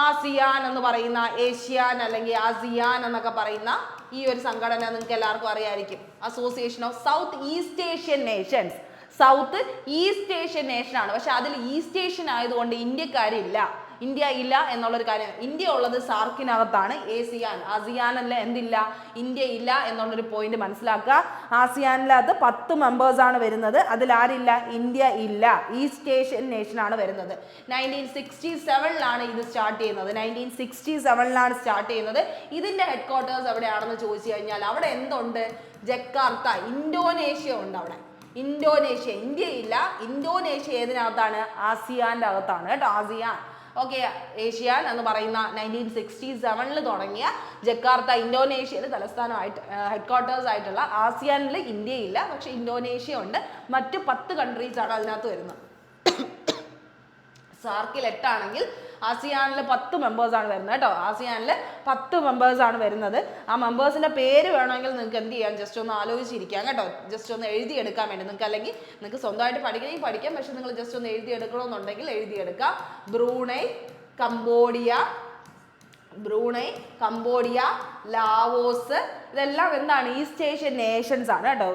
ആസിയാൻ എന്ന് പറയുന്ന, ഏഷ്യാൻ അല്ലെങ്കിൽ ആസിയാൻ എന്നൊക്കെ പറയുന്ന ഈ ഒരു സംഘടന നിങ്ങൾക്ക് എല്ലാവർക്കും അറിയായിരിക്കും. Association of south east Asian Nations. South east Asian nation ആണ്. പക്ഷെ അതിൽ ഈസ്റ്റ് ഏഷ്യൻ ആയതുകൊണ്ട് ഇന്ത്യ ഇല്ല എന്നുള്ളൊരു കാര്യം. ഇന്ത്യ ഉള്ളത് സാർക്കിനകത്താണ്. ആസിയാനല്ല എന്തില്ല, ഇന്ത്യ ഇല്ല എന്നുള്ളൊരു പോയിന്റ് മനസ്സിലാക്കുക. ആസിയാനിലത് 10 മെമ്പേഴ്സ് ആണ് വരുന്നത്. അതിൽ ആരില്ല? ഇന്ത്യ ഇല്ല. ഈസ്റ്റ് ഏഷ്യൻ നേഷൻ ആണ് വരുന്നത്. 1967 ഇത് സ്റ്റാർട്ട് ചെയ്യുന്നത്. 1967 സ്റ്റാർട്ട് ചെയ്യുന്നത്. ഇതിന്റെ ഹെഡ്ക്വാർട്ടേഴ്സ് എവിടെയാണെന്ന് ചോദിച്ചു കഴിഞ്ഞാൽ അവിടെ എന്തുണ്ട്? ജക്കാർത്ത, ഇന്തോനേഷ്യ ഉണ്ട് അവിടെ. ഇന്തോനേഷ്യ, ഇന്ത്യ ഇല്ല. ഇന്തോനേഷ്യ ഏതിനകത്താണ്? ആസിയാന്റെ അകത്താണ് കേട്ടോ. ആസിയാൻ. ഓക്കെ, ഏഷ്യാൻ എന്ന് പറയുന്ന 1967 തുടങ്ങിയ ജക്കാർത്ത ഇന്തോനേഷ്യയിൽ തലസ്ഥാനമായിട്ട് ഹെഡ്ക്വാർട്ടേഴ്സ് ആയിട്ടുള്ള ആസിയാനിൽ ഇന്ത്യ ഇല്ല, പക്ഷെ ഇന്തോനേഷ്യ ഉണ്ട്. മറ്റ് 10 കൺട്രീസ് ആണ് അതിനകത്ത് വരുന്നത്. സാർക്കിൽ 8 ആണെങ്കിൽ ആസിയാനിൽ 10 മെമ്പേഴ്സ് ആണ് വരുന്നത് കേട്ടോ. ആസിയാനിൽ 10 മെമ്പേഴ്സ് ആണ് വരുന്നത്. ആ മെമ്പേഴ്സിന്റെ പേര് വേണമെങ്കിൽ നിങ്ങൾക്ക് എന്ത് ചെയ്യാം, ജസ്റ്റ് ഒന്ന് ആലോചിച്ചിരിക്കാം കേട്ടോ. ജസ്റ്റ് ഒന്ന് എഴുതിയെടുക്കാൻ വേണ്ടി നിങ്ങൾക്ക്, അല്ലെങ്കിൽ നിങ്ങൾക്ക് സ്വന്തമായിട്ട് പഠിക്കണമെങ്കിൽ പഠിക്കാം, പക്ഷെ നിങ്ങൾ ജസ്റ്റ് ഒന്ന് എഴുതിയെടുക്കണമെന്നുണ്ടെങ്കിൽ എഴുതിയെടുക്കാം. ബ്രൂണൈ, കംബോഡിയ, ലാവോസ്, ഇതെല്ലാം എന്താണ്? ഈസ്റ്റ് ഏഷ്യൻ നേഷൻസ് ആണ് കേട്ടോ.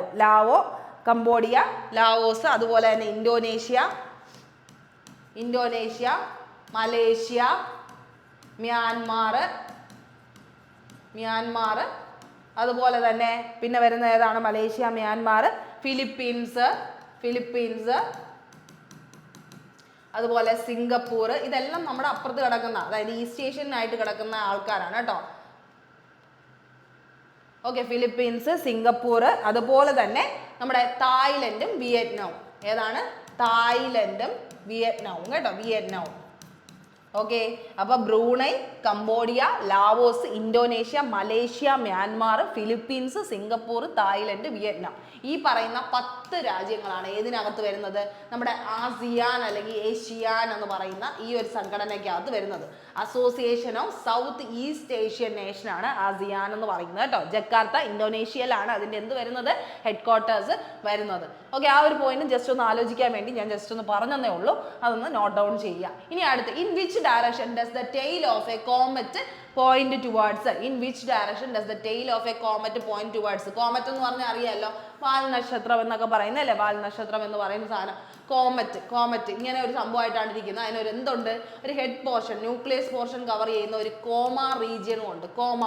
കംബോഡിയ, ലാവോസ്, അതുപോലെ തന്നെ ഇന്തോനേഷ്യ, മലേഷ്യ, മ്യാൻമാർ, അതുപോലെ തന്നെ പിന്നെ വരുന്ന ഏതാണ്? മലേഷ്യ, മ്യാൻമാർ, ഫിലിപ്പീൻസ്, അതുപോലെ സിംഗപ്പൂർ. ഇതെല്ലാം നമ്മുടെ അപ്പുറത്ത് കിടക്കുന്ന, അതായത് ഈസ്റ്റ് ഏഷ്യനായിട്ട് കിടക്കുന്ന ആൾക്കാരാണ് കേട്ടോ. ഓക്കെ, ഫിലിപ്പീൻസ്, സിംഗപ്പൂർ, അതുപോലെ തന്നെ നമ്മുടെ തായ്ലൻഡും വിയറ്റ്നാവും. ഏതാണ്? തായ്ലൻഡും വിയറ്റ്നാവും കേട്ടോ. ഓക്കെ, അപ്പൊ Brunei, Cambodia, Laos, Indonesia, Malaysia, Myanmar, Philippines, Singapore, Thailand, Vietnam. ഈ പറയുന്ന 10 രാജ്യങ്ങളാണ് ഏതിനകത്ത് വരുന്നത്? നമ്മുടെ ആസിയാൻ അല്ലെങ്കിൽ ഏഷ്യാൻ എന്ന് പറയുന്ന ഈ ഒരു സംഘടനയ്ക്കകത്ത് വരുന്നത്. Association of south east Asian nation ആണ് ആസിയാൻ എന്ന് പറയുന്നത് കേട്ടോ. ജക്കാർത്ത ഇന്തോനേഷ്യയിലാണ് അതിന്റെ എന്ത് വരുന്നത്? ഹെഡ്ക്വാർട്ടേഴ്സ് വരുന്നത്. ഓക്കെ, ആ ഒരു പോയിന്റ് ജസ്റ്റ് ഒന്ന് ആലോചിക്കാൻ വേണ്ടി ഞാൻ ജസ്റ്റ് ഒന്ന് പറഞ്ഞതേ ഉള്ളൂ. അതൊന്ന് നോട്ട് ഡൗൺ ചെയ്യുക. ഇനി അടുത്ത്, in which direction does the tail of a comet point towards? In which direction does the tail of a comet point towards? Comet എന്ന് പറഞ്ഞാൽ അറിയാമല്ലോ, വാൽ നക്ഷത്രം എന്നൊക്കെ പറയുന്നല്ലേ. വാൽ നക്ഷത്രം എന്ന് പറയുന്ന സാധനം കോമറ്റ് ഇങ്ങനെ ഒരു സംഭവമായിട്ടാണ് ഇരിക്കുന്നത്. അതിനൊരു എന്തുണ്ട്? ഒരു head portion, nucleus portion cover ചെയ്യുന്ന ഒരു കോമ റീജിയനും ഉണ്ട്. കോമ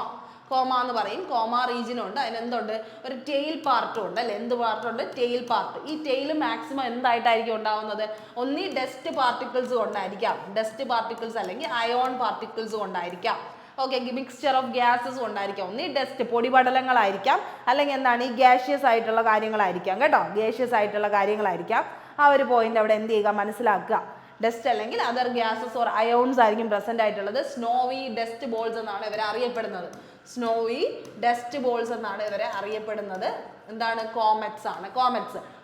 എന്ന് പറയും. കോമ റീജിയൻ ഉണ്ട്. അതിനെന്തുണ്ട്? ഒരു ടെയിൽ പാർട്ടും ഉണ്ട് അല്ലെ. എന്ത് പാർട്ടുണ്ട്? Tail part. ഈ ടെയിൽ മാക്സിമം എന്തായിട്ടായിരിക്കും ഉണ്ടാവുന്നത്? ഒന്നീ ഡസ്റ്റ് പാർട്ടിക്കിൾസ് കൊണ്ടായിരിക്കാം, ഡസ്റ്റ് പാർട്ടിക്കിൾസ് അല്ലെങ്കിൽ അയോൺ പാർട്ടിക്കിൾസ് കൊണ്ടായിരിക്കാം. ഓക്കെ, മിക്സ്ചർ ഓഫ് ഗ്യാസസ് കൊണ്ടായിരിക്കാം. ഒന്നീ ഡസ്റ്റ് പൊടിപടലങ്ങളായിരിക്കാം, അല്ലെങ്കിൽ എന്താണ് ഈ ഗ്യാഷ്യസ് ആയിട്ടുള്ള കാര്യങ്ങളായിരിക്കാം കേട്ടോ. ഗ്യാഷ്യസ് ആയിട്ടുള്ള കാര്യങ്ങളായിരിക്കാം. ആ ഒരു പോയിന്റ് അവിടെ എന്ത് ചെയ്യുക? മനസ്സിലാക്കുക. ഡസ്റ്റ് അല്ലെങ്കിൽ അതർ ഗ്യാസസ് ഓർ അയോൺസ് ആയിരിക്കും പ്രസന്റ് ആയിട്ടുള്ളത്. സ്നോവി ഡസ്റ്റ് ബോൾസ് എന്നാണ് ഇവരെ അറിയപ്പെടുന്നത്. സ്നോവി ഡസ്റ്റ് ബോൾസ് എന്നാണ് ഇവരെ അറിയപ്പെടുന്നത്. എന്താണ്? കോമറ്റ്സ് ആണ്.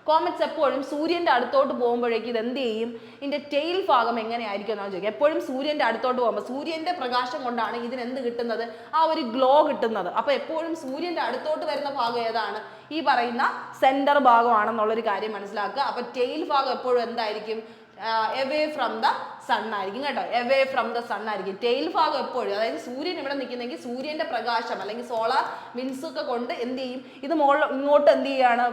കോമറ്റ്സ് എപ്പോഴും സൂര്യന്റെ അടുത്തോട്ട് പോകുമ്പോഴേക്കും ഇത് എന്ത് ചെയ്യും? ഇതിന്റെ ടെയിൽ ഭാഗം എങ്ങനെയായിരിക്കും എന്നാണ് ചോദിക്കുക. എപ്പോഴും സൂര്യന്റെ അടുത്തോട്ട് പോകുമ്പോൾ സൂര്യന്റെ പ്രകാശം കൊണ്ടാണ് ഇതിന് എന്ത് കിട്ടുന്നത്? ആ ഒരു ഗ്ലോ കിട്ടുന്നത്. അപ്പൊ എപ്പോഴും സൂര്യന്റെ അടുത്തോട്ട് വരുന്ന ഭാഗം ഏതാണ്? ഈ പറയുന്ന സെന്റർ ഭാഗമാണെന്നുള്ളൊരു കാര്യം മനസ്സിലാക്കുക. അപ്പൊ ടെയിൽ ഭാഗം എപ്പോഴും എന്തായിരിക്കും? എവേ ഫ്രം ദ സൺ ആയിരിക്കും കേട്ടോ. എവേ ഫ്രം ദ സൺ ആയിരിക്കും ടെയിൽ ഭാഗം എപ്പോഴും. അതായത് സൂര്യൻ ഇവിടെ നിൽക്കുന്നെങ്കിൽ സൂര്യന്റെ പ്രകാശം അല്ലെങ്കിൽ സോളാർ വിൻസ് ഒക്കെ കൊണ്ട് എന്ത് ചെയ്യും? ഇത് ഇങ്ങോട്ട് എന്ത് ചെയ്യാണ്?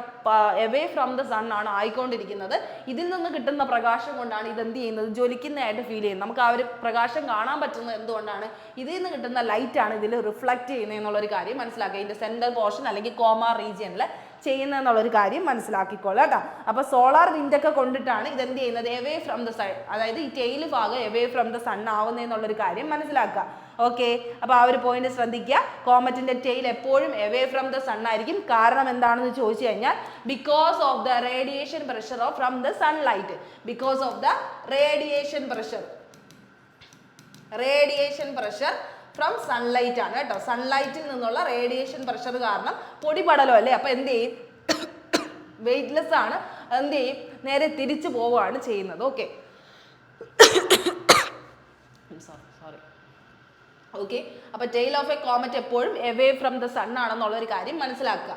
എവേ ഫ്രം ദ സൺ ആണ് ആയിക്കൊണ്ടിരിക്കുന്നത്. ഇതിൽ നിന്ന് കിട്ടുന്ന പ്രകാശം കൊണ്ടാണ് ഇത് എന്ത് ചെയ്യുന്നത്? ജ്വലിക്കുന്നതായിട്ട് ഫീൽ ചെയ്യുന്നത്. നമുക്ക് ആ ഒരു പ്രകാശം കാണാൻ പറ്റുന്നത് എന്തുകൊണ്ടാണ്? ഇതിൽ നിന്ന് കിട്ടുന്ന ലൈറ്റ് ആണ് ഇതിൽ റിഫ്ലക്ട് ചെയ്യുന്നത് എന്നുള്ളൊരു കാര്യം മനസ്സിലാക്കുക. ഇതിന്റെ സെന്റർ പോർഷൻ അല്ലെങ്കിൽ കോമാർ റീജിയനിൽ ചെയ്യുന്നതെന്നുള്ളൊരു കാര്യം മനസ്സിലാക്കിക്കോളാം കേട്ടോ. അപ്പൊ സോളാർ വിൻഡൊക്കെ കൊണ്ടിട്ടാണ് ഇതെന്ത് ചെയ്യുന്നത്? എവേ ഫ്രം ദ സൺ, അതായത് ഈ ടെയിൽ ഭാഗം എവേ ഫ്രം ദ സൺ ആവുന്നതെന്നുള്ളൊരു കാര്യം മനസ്സിലാക്കുക. ഓക്കെ, അപ്പൊ ആ ഒരു പോയിന്റ് ശ്രദ്ധിക്കുക. കോമറ്റിന്റെ ടെയിൽ എപ്പോഴും എവേ ഫ്രം ദ സൺ ആയിരിക്കും. കാരണം എന്താണെന്ന് ചോദിച്ചു കഴിഞ്ഞാൽ because of the radiation pressure from the sunlight. Because of the radiation pressure from sunlight ആണ് കേട്ടോ. സൺലൈറ്റിൽ നിന്നുള്ള റേഡിയേഷൻ പ്രഷർ കാരണം പൊടിപടലോ അല്ലേ, അപ്പൊ എന്ത് ചെയ്യും? വെയിറ്റ്ലെസ് ആണ്. എന്ത് ചെയ്യും? നേരെ തിരിച്ചു പോവുകയാണ് ചെയ്യുന്നത്. Okay, okay. അപ്പൊ ടെയിൽ ഓഫ് എ കോമറ്റ് എപ്പോഴും എവേ ഫ്രം ദ സൺ ആണെന്നുള്ളൊരു കാര്യം മനസ്സിലാക്കുക.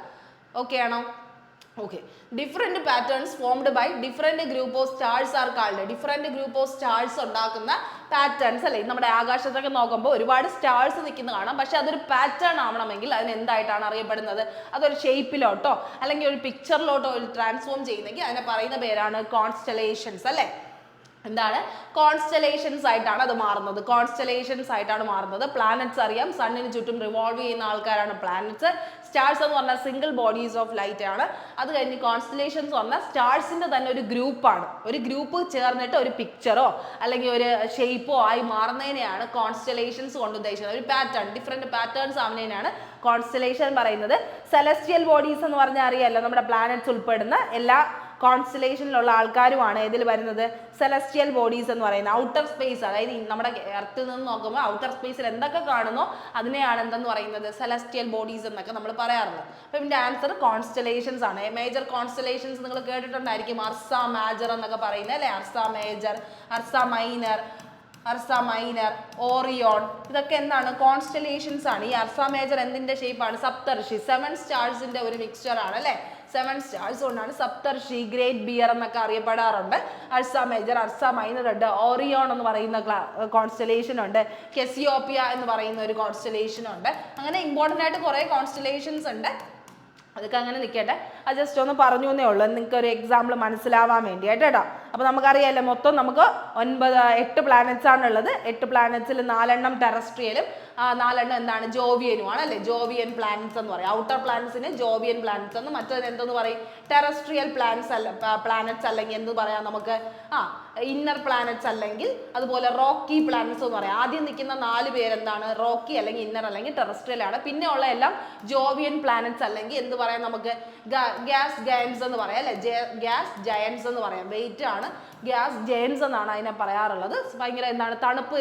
ഓക്കെ ആണോ? Okay. Different patterns formed by different group of stars are called. Different group of stars ഉണ്ടാക്കുന്ന പാറ്റേൺസ് അല്ലേ. നമ്മുടെ ആകാശത്തൊക്കെ നോക്കുമ്പോൾ ഒരുപാട് സ്റ്റാർസ് നിൽക്കുന്ന കാണാം. പക്ഷെ അതൊരു പാറ്റേൺ ആവണമെങ്കിൽ അതിന് എന്തായിട്ടാണ് അറിയപ്പെടുന്നത്? അതൊരു ഷേപ്പിലോട്ടോ അല്ലെങ്കിൽ ഒരു പിക്ചറിലോട്ടോ ട്രാൻസ്ഫോം ചെയ്യുന്നെങ്കിൽ അതിനെ പറയുന്ന പേരാണ് കോൺസ്റ്റലേഷൻസ് അല്ലേ. എന്താണ്? കോൺസ്റ്റലേഷൻസ് ആയിട്ടാണ് അത് മാറുന്നത്. കോൺസ്റ്റലേഷൻസ് ആയിട്ടാണ് മാറുന്നത്. പ്ലാനറ്റ്സ് അറിയാം, സണ്ണിന് ചുറ്റും റിവോൾവ് ചെയ്യുന്ന ആൾക്കാരാണ് പ്ലാനറ്റ്സ്. സ്റ്റാർസ് എന്ന് പറഞ്ഞാൽ സിംഗിൾ ബോഡീസ് ഓഫ് ലൈറ്റ് ആണ്. അത് കഴിഞ്ഞ് കോൺസ്റ്റലേഷൻസ് പറഞ്ഞാൽ സ്റ്റാർസിന്റെ തന്നെ ഒരു ഗ്രൂപ്പാണ്. ഒരു ഗ്രൂപ്പ് ചേർന്നിട്ട് ഒരു പിക്ചറോ അല്ലെങ്കിൽ ഒരു ഷേപ്പോ ആയി മാറുന്നതിനെയാണ് കോൺസ്റ്റലേഷൻസ് കൊണ്ട് ഉദ്ദേശിക്കുന്നത്. ഒരു പാറ്റേൺ, ഡിഫറെന്റ് പാറ്റേൺസ് ആവുന്നതിനാണ് കോൺസ്റ്റലേഷൻ പറയുന്നത്. സെലസ്റ്റിയൽ ബോഡീസ് എന്ന് പറഞ്ഞാൽ അറിയാമല്ലോ, നമ്മുടെ പ്ലാനറ്റ്സ് ഉൾപ്പെടുന്ന എല്ലാ കോൺസ്റ്റലേഷനിലുള്ള ആൾക്കാരുമാണ് ഇതിൽ വരുന്നത്. സെലസ്റ്റിയൽ ബോഡീസ് എന്ന് പറയുന്നത് ഔട്ടർ സ്പേസ്, അതായത് നമ്മുടെ എർത്തിൽ നിന്ന് നോക്കുമ്പോൾ ഔട്ടർ സ്പേസിൽ എന്തൊക്കെ കാണുന്നോ അതിനെയാണ് എന്തെന്ന് പറയുന്നത്? സെലസ്റ്റിയൽ ബോഡീസ് എന്നൊക്കെ നമ്മൾ പറയാറുള്ളത്. അപ്പം ഇതിന്റെ ആൻസർ കോൺസ്റ്റലേഷൻസ് ആണ്. മേജർ കോൺസ്റ്റലേഷൻസ് നിങ്ങൾ കേട്ടിട്ടുണ്ടായിരിക്കും. അർസ മേജർ എന്നൊക്കെ പറയുന്നത് അല്ലേ. Ursa major, Ursa minor, Orion, ഇതൊക്കെ എന്താണ്? കോൺസ്റ്റലേഷൻസ് ആണ്. ഈ അർസ മേജർ എന്തിന്റെ ഷേപ്പാണ്? സപ്തർഷി, 7 സ്റ്റാർസിന്റെ ഒരു മിക്സ്ചർ ആണ് അല്ലേ. 7 സ്റ്റാർസ് കൊണ്ടാണ് സപ്തർഷി, ഗ്രേറ്റ് ബിയർ എന്നൊക്കെ അറിയപ്പെടാറുണ്ട്. അർസ മേജർ, അർസ മൈനർ ഉണ്ട്, ഓറിയോൺ എന്ന് പറയുന്ന കോൺസ്റ്റലേഷൻ ഉണ്ട്, കെസിയോപ്പിയ എന്ന് പറയുന്ന ഒരു കോൺസ്റ്റലേഷൻ ഉണ്ട്. അങ്ങനെ ഇമ്പോർട്ടൻ്റ് ആയിട്ട് കുറേ കോൺസ്റ്റലേഷൻസ് ഉണ്ട്. അതൊക്കെ അങ്ങനെ നിൽക്കട്ടെ. അത് ജസ്റ്റ് ഒന്ന് പറഞ്ഞു എന്നേ ഉള്ളൂ, നിങ്ങൾക്ക് ഒരു എക്സാമ്പിൾ മനസ്സിലാവാൻ വേണ്ടിയായിട്ട് കേട്ടോ. അപ്പോൾ നമുക്കറിയാമല്ലോ മൊത്തം നമുക്ക് 8 പ്ലാനറ്റ്സ് ആണുള്ളത്. 8 പ്ലാനറ്റ്സിൽ 4 എണ്ണം ടെറസ്ട്രിയലും 4 എണ്ണം എന്താണ്? ജോവിയനുമാണ് അല്ലേ. ജോവിയൻ പ്ലാനറ്റ്സ് എന്ന് പറയും. ഔട്ടർ പ്ലാനറ്റ്സിന് ജോവിയൻ പ്ലാനറ്റ്സ് എന്ന്, മറ്റേത് എന്തെന്ന് പറയും? ടെറസ്ട്രിയൽ പ്ലാനറ്റ്സ് അല്ലെങ്കിൽ എന്ത് പറയാം നമുക്ക്? ഇന്നർ പ്ലാനറ്റ്സ് അല്ലെങ്കിൽ അതുപോലെ റോക്കി പ്ലാനറ്റ്സ് എന്ന് പറയാം. ആദ്യം നിൽക്കുന്ന 4 പേരെന്താണ്? റോക്കി അല്ലെങ്കിൽ ഇന്നർ അല്ലെങ്കിൽ ടെറസ്ട്രിയൽ ആണ്. പിന്നെ ഉള്ള എല്ലാം ജോവിയൻ പ്ലാനറ്റ്സ് അല്ലെങ്കിൽ എന്ത് പറയാം നമുക്ക്? ഗ്യാസ് ജയൻസ് എന്ന് പറയാം അല്ലെ. ഗ്യാസ് ജയൻസ് എന്ന് പറയാം. വെയിറ്റ് ആണ് ഗ്യാസ് ജയൻസ് എന്നാണ് അതിനെ പറയാറുള്ളത്. ഭയങ്കര എന്താണ്? തണുപ്പ്